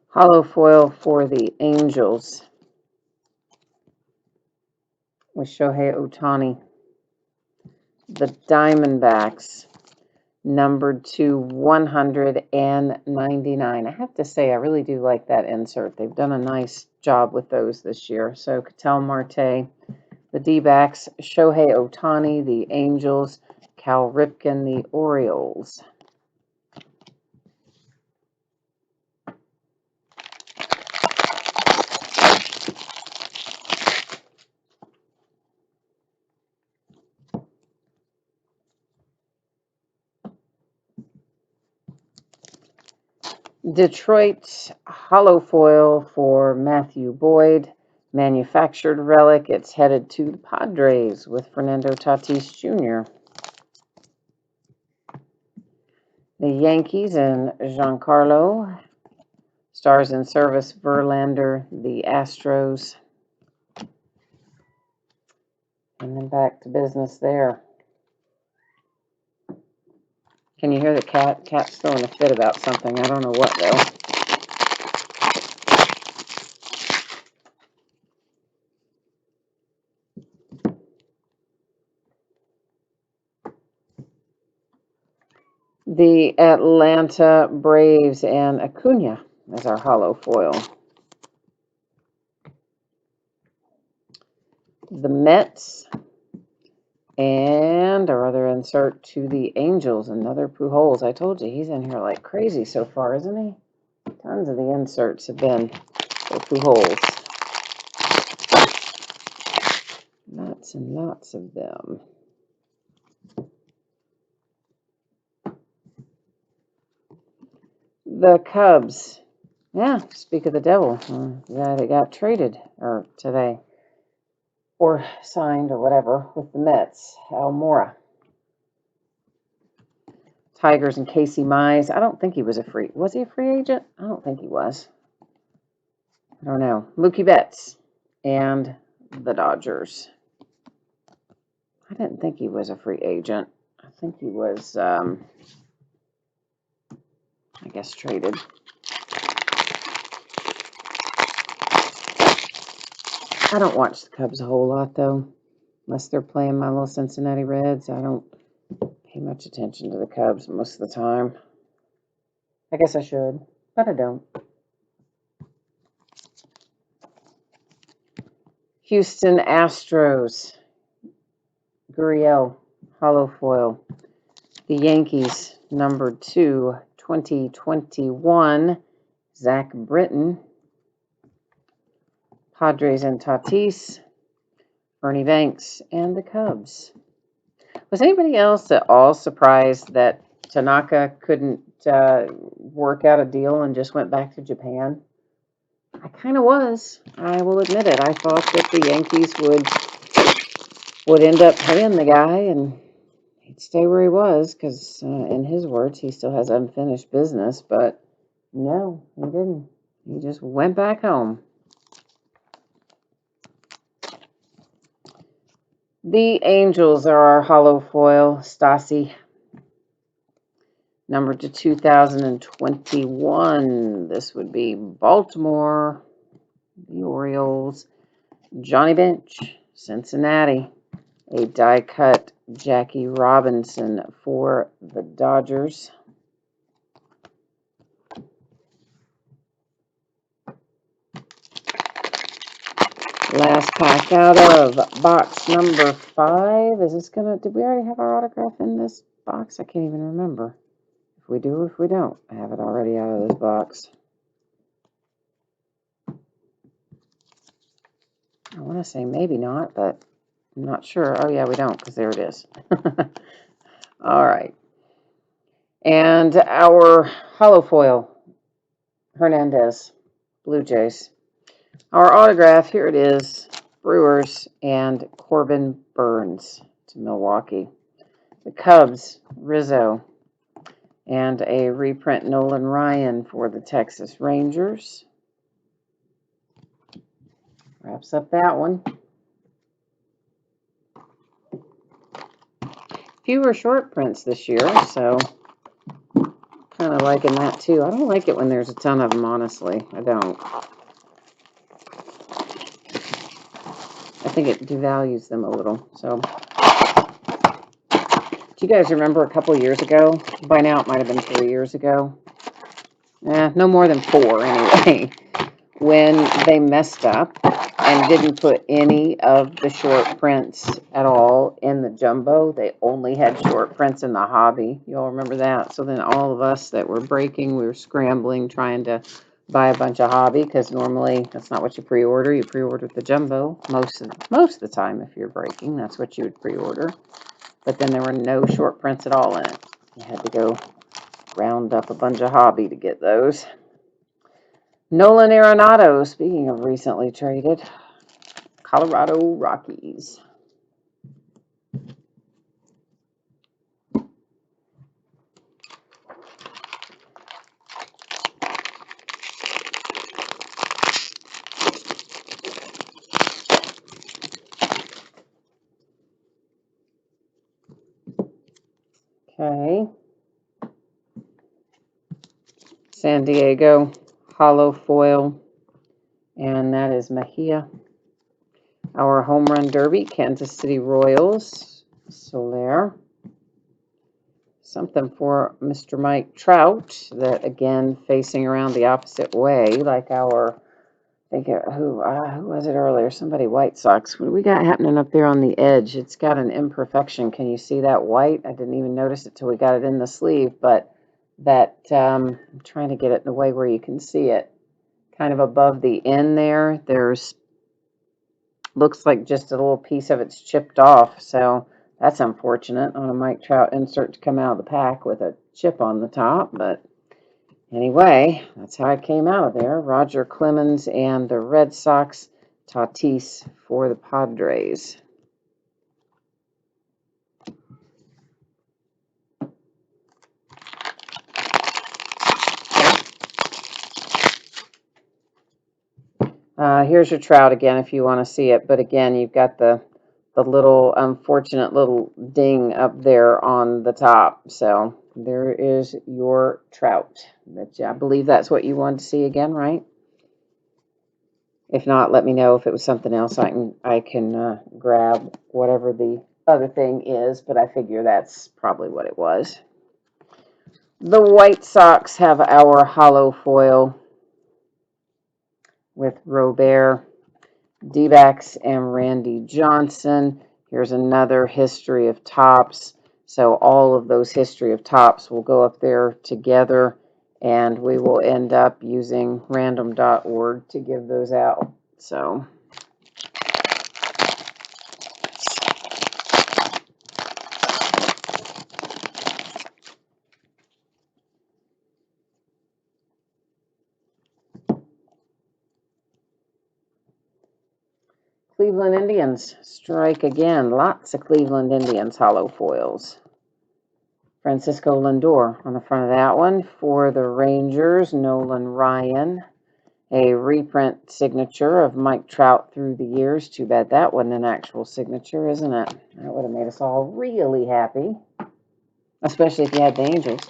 Hollow foil for the Angels. with Shohei Ohtani. The Diamondbacks, numbered to 199. I have to say, I really do like that insert. They've done a nice job with those this year. So, Ketel Marte, the D-backs, Shohei Ohtani, the Angels, Cal Ripken, the Orioles. Detroit hollow foil for Matthew Boyd, manufactured relic. It's headed to the Padres with Fernando Tatis Jr. The Yankees and Giancarlo. Stars in service, Verlander, the Astros. And then back to business there. Can you hear the cat? Cat's throwing a fit about something. I don't know what, though. The Atlanta Braves and Acuna as our hollow foil. The Mets and our other insert to the Angels, another Pujols. I told you, he's in here like crazy so far, isn't he? Tons of the inserts have been for Pujols. Lots and lots of them. The Cubs. Yeah, speak of the devil. Yeah, they got traded today. Or signed or whatever with the Mets. Almora. Tigers and Casey Mize. I don't think he was was he a free agent? I don't think he was. I don't know. Mookie Betts and the Dodgers. I didn't think he was a free agent. I think he was, I guess, traded. I don't watch the Cubs a whole lot, though. Unless they're playing my little Cincinnati Reds. I don't pay much attention to the Cubs most of the time. I guess I should, but I don't. Houston Astros. Gurriel, hollow foil. The Yankees, number 2, 2021, Zach Britton. Padres and Tatis, Ernie Banks, and the Cubs. Was anybody else at all surprised that Tanaka couldn't work out a deal and just went back to Japan? I kind of was. I will admit it. I thought that the Yankees would end up paying the guy and he'd stay where he was because, in his words, he still has unfinished business. But no, he didn't. He just went back home. The Angels are our hollow foil. Stassi. Number to 2021. This would be Baltimore. The Orioles. Johnny Bench. Cincinnati. A die cut Jackie Robinson for the Dodgers. Last pack out of box number 5. Is this gonna, did we already have our autograph in this box? I can't even remember. If we do, if we don't, I have it already out of this box. I want to say maybe not, but I'm not sure. Oh yeah, we don't, because there it is. All right. And our hollow foil, Hernandez, Blue Jays. Our autograph, here it is, Brewers and Corbin Burns to Milwaukee. The Cubs, Rizzo. And a reprint Nolan Ryan for the Texas Rangers. Wraps up that one. Fewer short prints this year, so kind of liking that too. I don't like it when there's a ton of them, honestly. I don't. I think it devalues them a little. So, do you guys remember a couple years ago? By now, it might have been 3 years ago. No more than 4 anyway. When they messed up and didn't put any of the short prints at all in the jumbo. They only had short prints in the hobby. You all remember that? So then all of us that were breaking, we were scrambling, trying to buy a bunch of hobby, because normally that's not what you pre-order. You pre-order the jumbo most of the time. If you're breaking, that's what you would pre-order. But then there were no short prints at all in it. You had to go round up a bunch of hobby to get those. Nolan Arenado, speaking of recently traded, Colorado Rockies. Okay. San Diego, hollow foil, and that is Mejia. Our home run derby, Kansas City Royals, Soler. Something for Mr. Mike Trout, that again facing around the opposite way, like our, I think, who was it earlier? Somebody, White Sox. What do we got happening up there on the edge? It's got an imperfection. Can you see that white? I didn't even notice it till we got it in the sleeve, but that, I'm trying to get it in a way where you can see it. Kind of above the end there, there's, looks like just a little piece of it's chipped off, so that's unfortunate on a Mike Trout insert to come out of the pack with a chip on the top. But anyway, that's how it came out of there. Roger Clemens and the Red Sox, Tatis for the Padres. Here's your Trout again if you want to see it, but again, you've got the little unfortunate little ding up there on the top. So there is your Trout. I believe that's what you wanted to see again, right? If not, let me know. If it was something else, I can grab whatever the other thing is, but I figure that's probably what it was. The White Sox have our hollow foil with Robert, D-backs, and Randy Johnson. Here's another history of tops. So all of those history of tops will go up there together, and we will end up using random.org to give those out. So Cleveland Indians strike again. Lots of Cleveland Indians hollow foils. Francisco Lindor on the front of that one. For the Rangers, Nolan Ryan. A reprint signature of Mike Trout through the years. Too bad that wasn't an actual signature, isn't it? That would have made us all really happy. Especially if you had the Angels.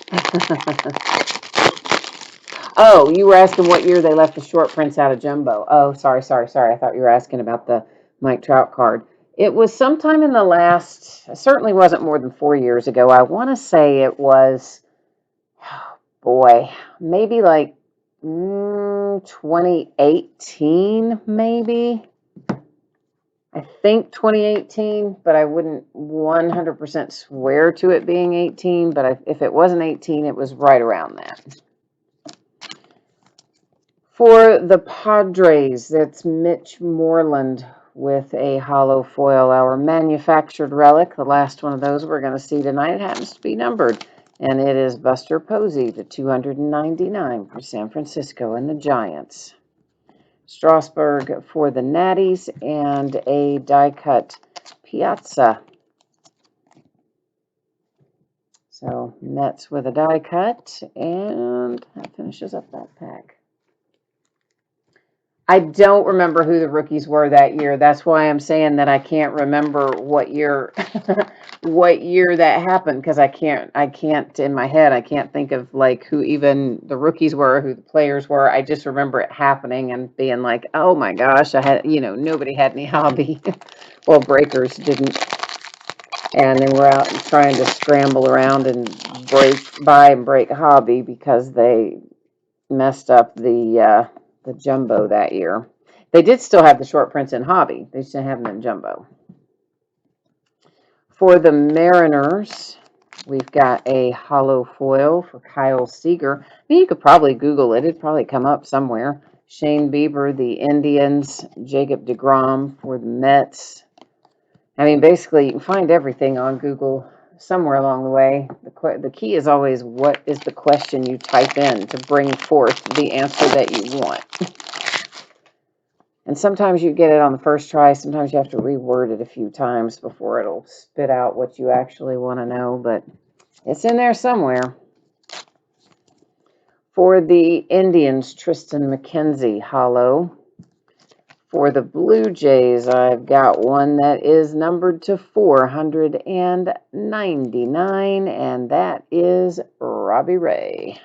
Oh, you were asking what year they left the short prints out of jumbo. Oh, sorry. I thought you were asking about the Mike Trout card. It was sometime in the last, it certainly wasn't more than 4 years ago. I want to say it was, boy, maybe like 2018, maybe. I think 2018, but I wouldn't 100% swear to it being 18, but if it wasn't 18, it was right around that. For the Padres, that's Mitch Moreland with a hollow foil, our manufactured relic. The last one of those we're going to see tonight happens to be numbered, and it is Buster Posey, the 299 for San Francisco and the Giants. Strasburg for the Natties, and a die-cut Piazza. So Mets with a die-cut, and that finishes up that pack. I don't remember who the rookies were that year. That's why I'm saying that I can't remember what year what year that happened, because I can't in my head, I can't think of like who even the rookies were, who the players were. I just remember it happening and being like, "Oh my gosh, I had, nobody had any hobby." Well, breakers didn't. And then we're out trying to scramble around and buy and break hobby because they messed up the jumbo that year. They did still have the short prints in hobby. They just didn't have them in jumbo. For the Mariners, we've got a hollow foil for Kyle Seager. I mean, you could probably Google it. It'd probably come up somewhere. Shane Bieber, the Indians. Jacob deGrom for the Mets. I mean, basically, you can find everything on Google somewhere along the way. The key is always, what is the question you type in to bring forth the answer that you want. And sometimes you get it on the first try. Sometimes you have to reword it a few times before it'll spit out what you actually want to know. But it's in there somewhere. For the Indians, Tristan McKenzie, hollow. For the Blue Jays, I've got one that is numbered to 499, and that is Robbie Ray.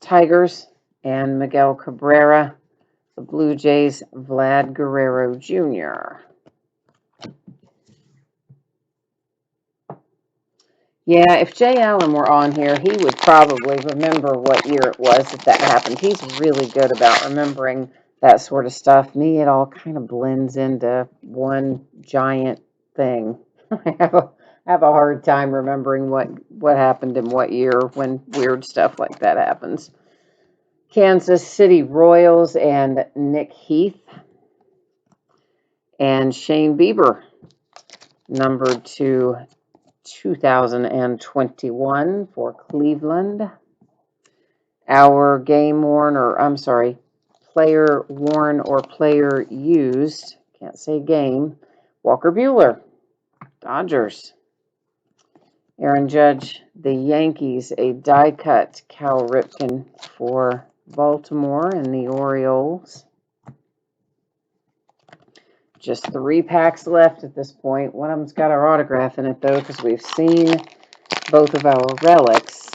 Tigers and Miguel Cabrera. The Blue Jays, Vlad Guerrero Jr. Yeah, if Jay Allen were on here, he would probably remember what year it was that happened. He's really good about remembering that sort of stuff. Me, it all kind of blends into one giant thing. I have a hard time remembering what happened in what year when weird stuff like that happens. Kansas City Royals and Nick Heath. And Shane Bieber, numbered to 2021 for Cleveland. Our player worn or player used, can't say game, Walker Buehler, Dodgers. Aaron Judge, the Yankees, a die cut Cal Ripken for Baltimore and the Orioles. Just 3 packs left at this point. One of them's got our autograph in it, though, because we've seen both of our relics.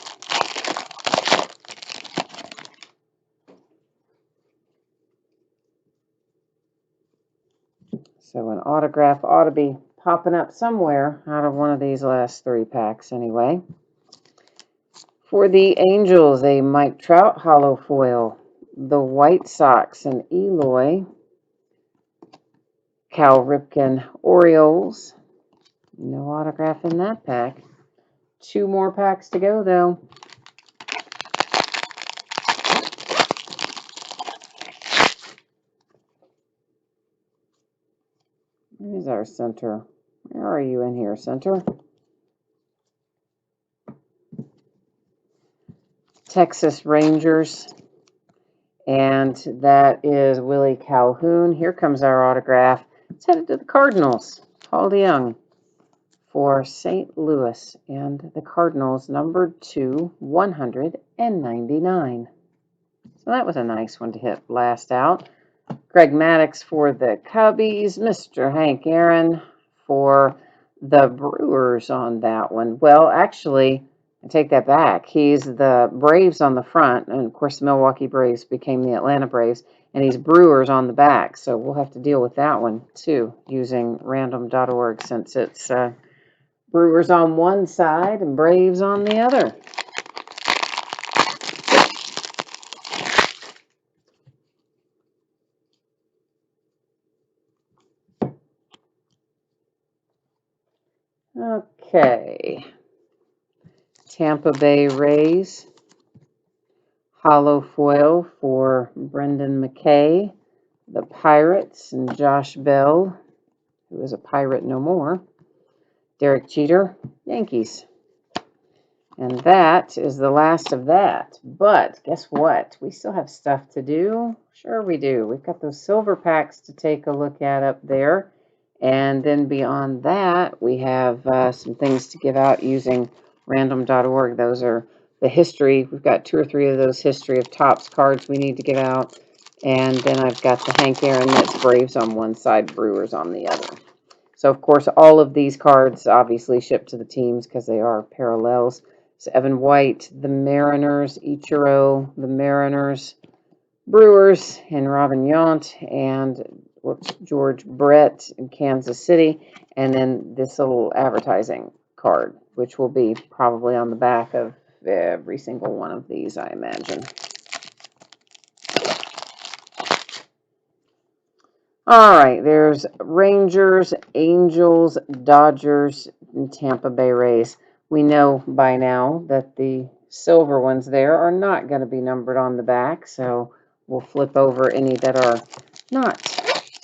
So an autograph ought to be popping up somewhere out of one of these last 3 packs anyway. For the Angels, a Mike Trout hollow foil. The White Sox, an Eloy. Cal Ripken Orioles. No autograph in that pack. 2 more packs to go, though. Here's our center. Where are you in here, center? Texas Rangers. And that is Willie Calhoun. Here comes our autograph. It's headed to the Cardinals. Paul DeYoung for St. Louis. And the Cardinals numbered to 199. So that was a nice one to hit blast out. Greg Maddux for the Cubbies. Mr. Hank Aaron for the Brewers on that one. Well, actually, I take that back. He's the Braves on the front, and of course the Milwaukee Braves became the Atlanta Braves, and he's Brewers on the back. So we'll have to deal with that one too, using random.org, since it's Brewers on one side and Braves on the other. Okay. Tampa Bay Rays. Hollow foil for Brendan McKay. The Pirates and Josh Bell, who is a Pirate no more. Derek Jeter, Yankees. And that is the last of that. But guess what? We still have stuff to do. Sure we do. We've got those silver packs to take a look at up there. And then beyond that, we have some things to give out using random.org. Those are the history. We've got 2 or 3 of those history of Topps cards we need to give out. And then I've got the Hank Aaron Mets Braves on one side, Brewers on the other. So, of course, all of these cards obviously ship to the teams because they are parallels. So, Evan White, the Mariners, Ichiro, the Mariners, Brewers, and Robin Yount, and George Brett in Kansas City. And then this little advertising card, which will be probably on the back of every single one of these, I imagine. All right, there's Rangers, Angels, Dodgers, and Tampa Bay Rays. We know by now that the silver ones there are not going to be numbered on the back, so we'll flip over any that are not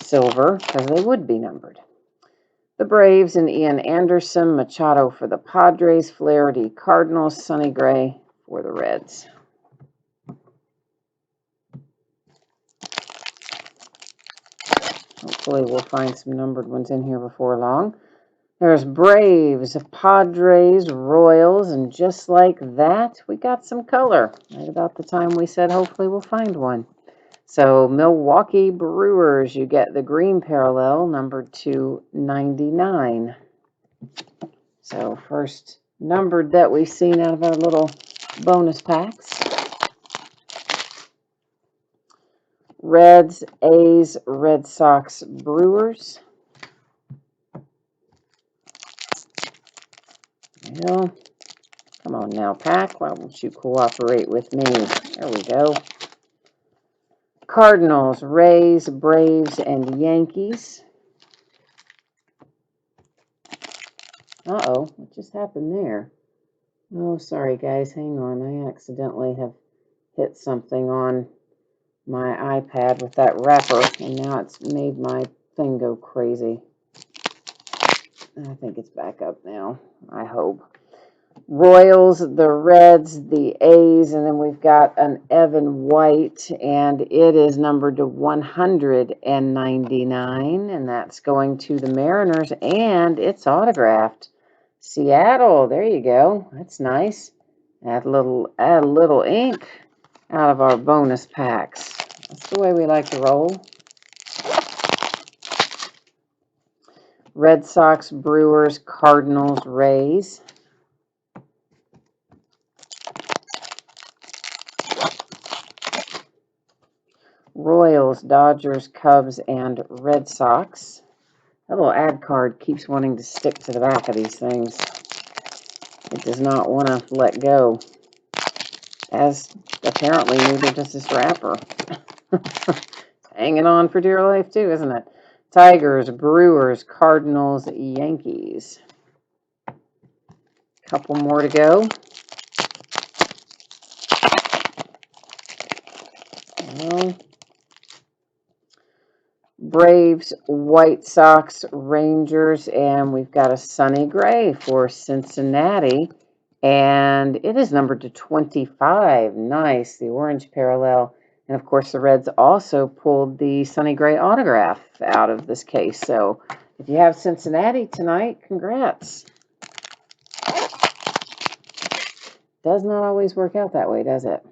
silver because they would be numbered. The Braves and Ian Anderson, Machado for the Padres, Flaherty Cardinals, Sonny Gray for the Reds. Hopefully we'll find some numbered ones in here before long. There's Braves, Padres, Royals, and just like that, we got some color. Right about the time we said hopefully we'll find one. So Milwaukee Brewers, you get the green parallel, numbered to 99. So first numbered that we've seen out of our little bonus packs. Reds, A's, Red Sox, Brewers. Well, come on now, pack. Why don't you cooperate with me? There we go. Cardinals, Rays, Braves, and Yankees. Uh-oh, what just happened there? Oh, sorry, guys. Hang on. I accidentally have hit something on my iPad with that wrapper, and now it's made my thing go crazy. I think it's back up now. I hope. Royals, the Reds, the A's, and then we've got an Evan White, and it is numbered to 199, and that's going to the Mariners, and it's autographed. Seattle, there you go. That's nice. Add a little ink out of our bonus packs. That's the way we like to roll. Red Sox, Brewers, Cardinals, Rays. Royals, Dodgers, Cubs, and Red Sox. That little ad card keeps wanting to stick to the back of these things. It does not want to let go. As apparently neither does this wrapper. Hanging on for dear life too, isn't it? Tigers, Brewers, Cardinals, Yankees. Couple more to go. Well, Braves, White Sox, Rangers, and we've got a Sonny Gray for Cincinnati, and it is numbered to 25. Nice, the orange parallel. And of course, the Reds also pulled the Sonny Gray autograph out of this case. So if you have Cincinnati tonight, congrats. Does not always work out that way, does it?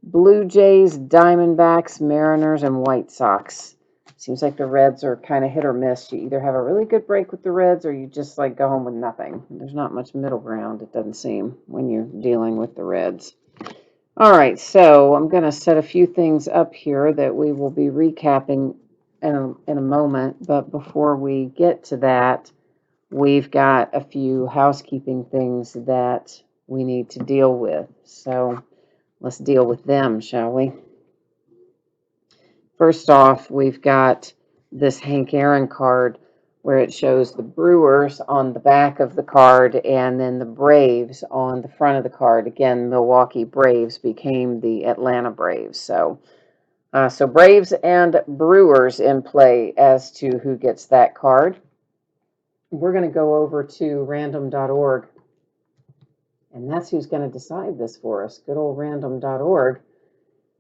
Blue Jays, Diamondbacks, Mariners, and White Sox. Seems like the Reds are kind of hit or miss. You either have a really good break with the Reds or you just like go home with nothing. There's not much middle ground, it doesn't seem, when you're dealing with the Reds. All right, so I'm going to set a few things up here that we will be recapping in a moment. But before we get to that, we've got a few housekeeping things that we need to deal with. So let's deal with them, shall we? First off, we've got this Hank Aaron card where it shows the Brewers on the back of the card and then the Braves on the front of the card. Again, Milwaukee Braves became the Atlanta Braves. So Braves and Brewers in play as to who gets that card. We're going to go over to random.org, and that's who's going to decide this for us. Good old random.org.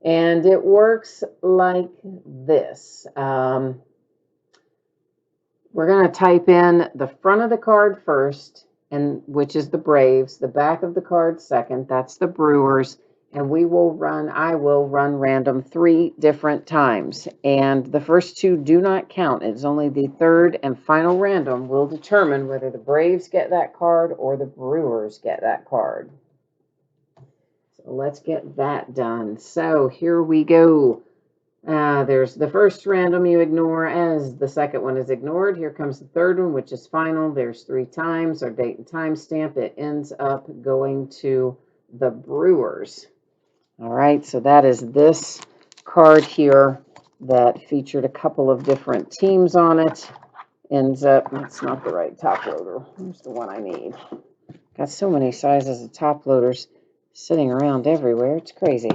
And it works like this. We're going to type in the front of the card first, and which is the Braves. The back of the card second, that's the Brewers. And I will run random 3 different times. And the first 2 do not count. It's only the third and final random will determine whether the Braves get that card or the Brewers get that card. So let's get that done. So here we go. There's the first random you ignore as the second one is ignored. Here comes the third one, which is final. There's 3 times, our date and time stamp. It ends up going to the Brewers. All right, so that is this card here that featured a couple of different teams on it. Ends up, that's not the right top loader. Here's the one I need. Got so many sizes of top loaders sitting around everywhere. It's crazy.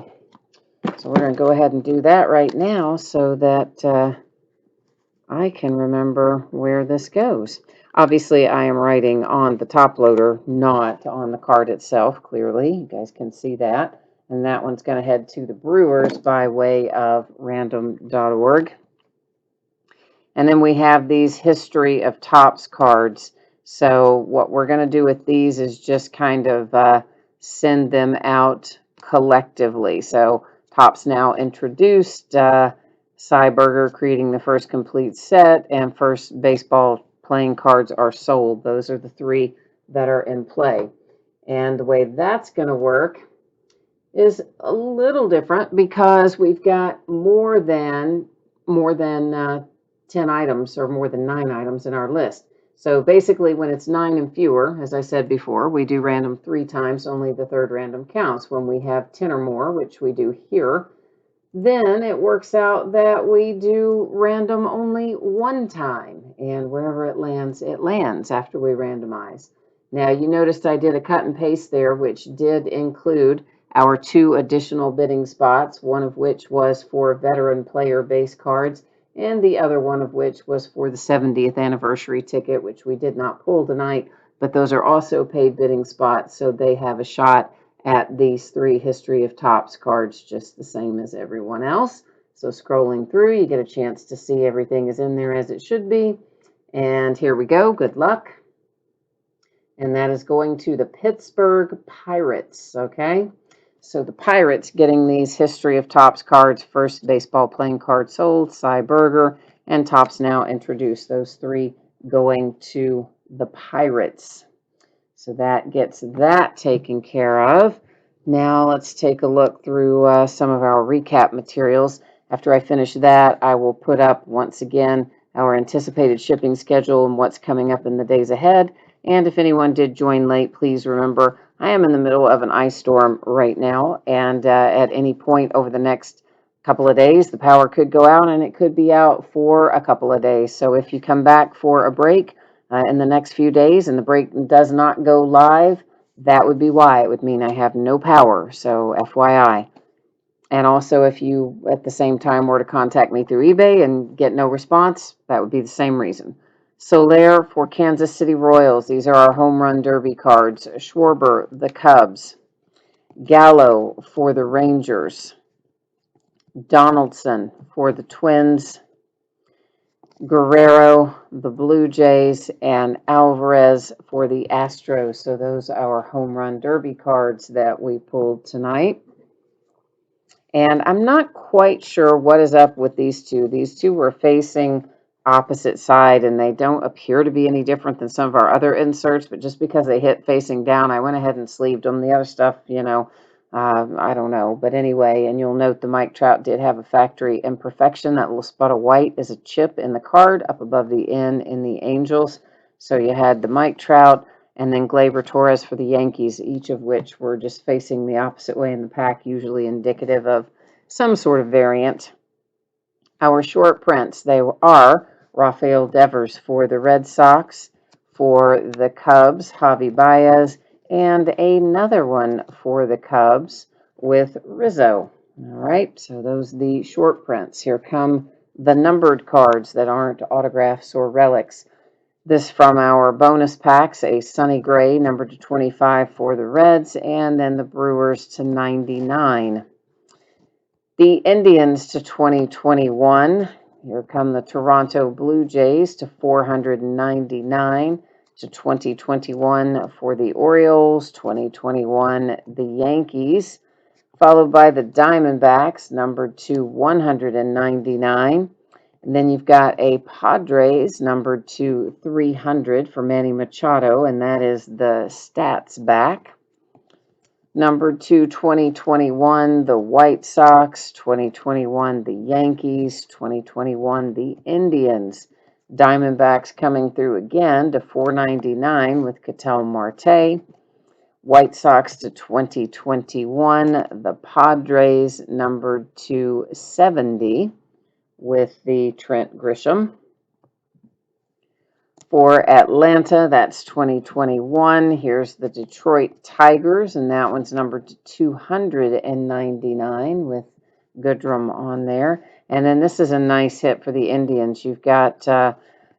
So we're going to go ahead and do that right now so that I can remember where this goes. Obviously, I am writing on the top loader, not on the card itself, clearly. You guys can see that. And that one's going to head to the Brewers by way of random.org. And then we have these history of tops cards. So what we're going to do with these is just kind of send them out collectively. So Topps now introduced Cy Berger creating the first complete set, and first baseball playing cards are sold. Those are the 3 that are in play. And the way that's going to work is a little different because we've got more than 10 items or more than 9 items in our list. So basically, when it's 9 and fewer, as I said before, we do random 3 times, only the third random counts. When we have 10 or more, which we do here, then it works out that we do random only 1 time, and wherever it lands after we randomize. Now, you noticed I did a cut and paste there, which did include our 2 additional bidding spots, one of which was for veteran player base cards, and the other one of which was for the 70th anniversary ticket, which we did not pull tonight, but those are also paid bidding spots, so they have a shot at these 3 history of tops cards just the same as everyone else. So scrolling through, you get a chance to see everything is in there as it should be. And here we go. Good luck. And that is going to the Pittsburgh Pirates. Okay. So the Pirates getting these history of tops cards, first baseball playing card sold, Cy Berger, and Topps now introduced. Those 3 going to the Pirates. So that gets that taken care of. Now let's take a look through some of our recap materials. After I finish that, I will put up once again our anticipated shipping schedule and what's coming up in the days ahead. And if anyone did join late, please remember I am in the middle of an ice storm right now, and at any point over the next couple of days, the power could go out and it could be out for a couple of days. So if you come back for a break in the next few days and the break does not go live, that would be why. It would mean I have no power. So FYI. And also, if you at the same time were to contact me through eBay and get no response, that would be the same reason. Soler for Kansas City Royals. These are our home run derby cards. Schwarber, the Cubs. Gallo for the Rangers. Donaldson for the Twins. Guerrero, the Blue Jays, and Alvarez for the Astros. So those are our home run derby cards that we pulled tonight. And I'm not quite sure what is up with these 2. These 2 were facing opposite side, and they don't appear to be any different than some of our other inserts, but just because they hit facing down, I went ahead and sleeved them. The other stuff, I don't know. But anyway, and you'll note the Mike Trout did have a factory imperfection. That little spot of white is a chip in the card up above the N in the Angels. So you had the Mike Trout and then Gleyber Torres for the Yankees, each of which were just facing the opposite way in the pack, usually indicative of some sort of variant. Our short prints, they are Rafael Devers for the Red Sox, for the Cubs, Javi Baez, and another one for the Cubs with Rizzo. All right, so those are the short prints. Here come the numbered cards that aren't autographs or relics. This from our bonus packs, a Sonny Gray, numbered to 25 for the Reds, and then the Brewers to 99. The Indians to 2021. Here come the Toronto Blue Jays to 499. to 2021 for the Orioles, 2021 the Yankees, followed by the Diamondbacks, numbered to 199. And then you've got a Padres, numbered to 300 for Manny Machado, and that is the stats back. Numbered to 2021, the White Sox, 2021, the Yankees, 2021, the Indians. Diamondbacks coming through again to 499 with Ketel Marte. White Sox to 2021, the Padres numbered to 70 with the Trent Grisham. For Atlanta, that's 2021. Here's the Detroit Tigers, and that one's numbered to 299 with Goodrum on there. And then this is a nice hit for the Indians. You've got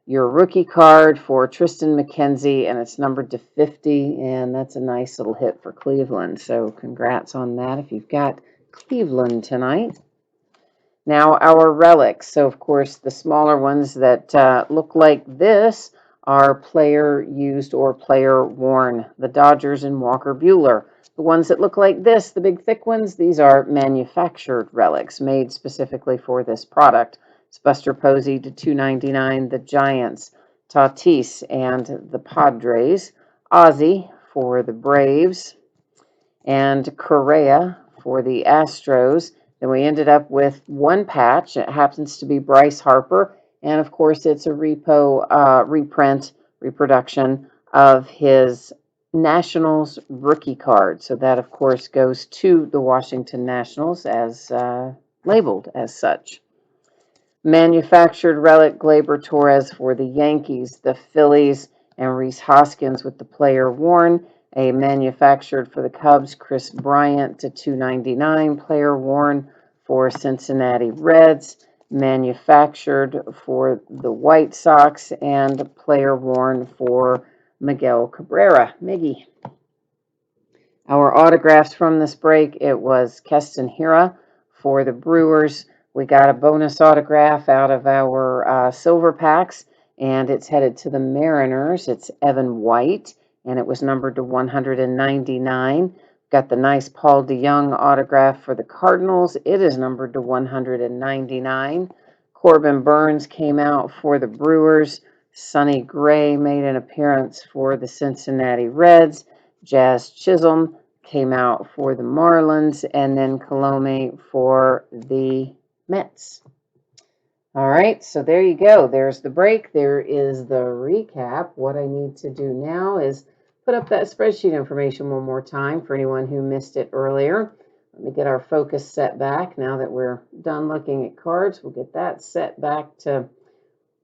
your rookie card for Tristan McKenzie, and it's numbered to 50, and that's a nice little hit for Cleveland. So congrats on that if you've got Cleveland tonight. Now our relics. So, of course, the smaller ones that look like this are player used or player worn. The Dodgers and Walker Buehler. The ones that look like this, the big thick ones, these are manufactured relics made specifically for this product. It's Buster Posey to 299, the Giants, Tatis and the Padres, Ozzie for the Braves, and Correa for the Astros. Then we ended up with one patch. It happens to be Bryce Harper. And of course, it's a reproduction of his Nationals rookie card. So that, of course, goes to the Washington Nationals as labeled as such. Manufactured relic, Gleyber Torres for the Yankees, the Phillies, and Rhys Hoskins with the player worn. A manufactured for the Cubs, Chris Bryant to 299, player worn for Cincinnati Reds, manufactured for the White Sox, and player worn for Miguel Cabrera, Miggy. Our autographs from this break, it was Keston Hiura for the Brewers. We got a bonus autograph out of our silver packs, and it's headed to the Mariners. It's Evan White, and it was numbered to 199. Got the nice Paul DeJong autograph for the Cardinals. It is numbered to 199. Corbin Burns came out for the Brewers. Sonny Gray made an appearance for the Cincinnati Reds. Jazz Chisholm came out for the Marlins. And then Colome for the Mets. All right, so there you go. There's the break. There is the recap. What I need to do now is put up that spreadsheet information one more time for anyone who missed it earlier. Let me get our focus set back. Now that we're done looking at cards, we'll get that set back to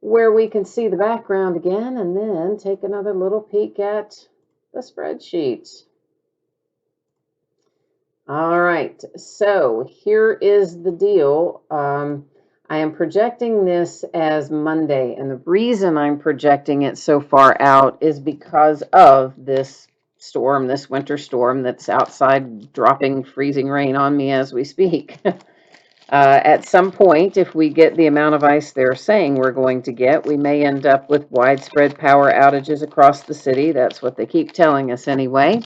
where we can see the background again, and then take another little peek at the spreadsheet. All right, so here is the deal. I am projecting this as Monday, and the reason I'm projecting it so far out is because of this storm, this winter storm that's outside dropping freezing rain on me as we speak. At some point, if we get the amount of ice they're saying we're going to get, we may end up with widespread power outages across the city. That's what they keep telling us anyway.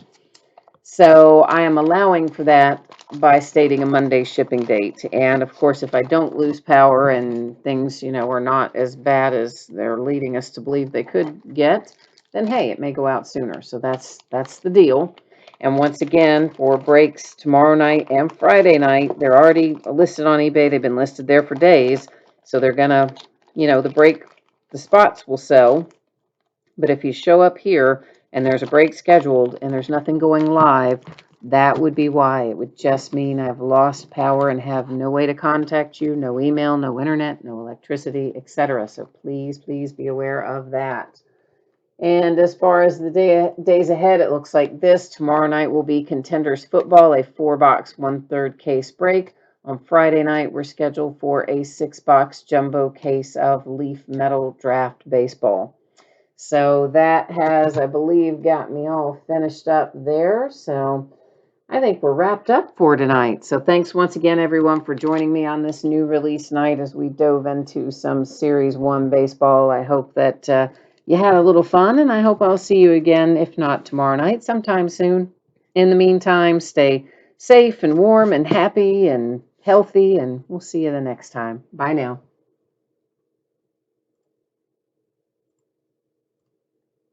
So I am allowing for that by stating a Monday shipping date. And of course, if I don't lose power and things, are not as bad as they're leading us to believe they could get, then hey, it may go out sooner. So that's the deal. And once again, for breaks tomorrow night and Friday night, they're already listed on eBay. They've been listed there for days. So they're gonna, the spots will sell. But if you show up here and there's a break scheduled and there's nothing going live, that would be why. It would just mean I've lost power and have no way to contact you, no email, no internet, no electricity, etc. So please be aware of that. And as far as the days ahead, it looks like this. Tomorrow night will be Contenders Football, a 4-box 1/3 case break. On Friday night, we're scheduled for a 6-box jumbo case of Leaf Metal Draft Baseball. So that has, I believe, got me all finished up there. So I think we're wrapped up for tonight. So thanks once again, everyone, for joining me on this new release night as we dove into some Series 1 baseball. I hope that you had a little fun, and I hope I'll see you again, if not tomorrow night, sometime soon. In the meantime, stay safe and warm and happy and healthy, and we'll see you the next time. Bye now.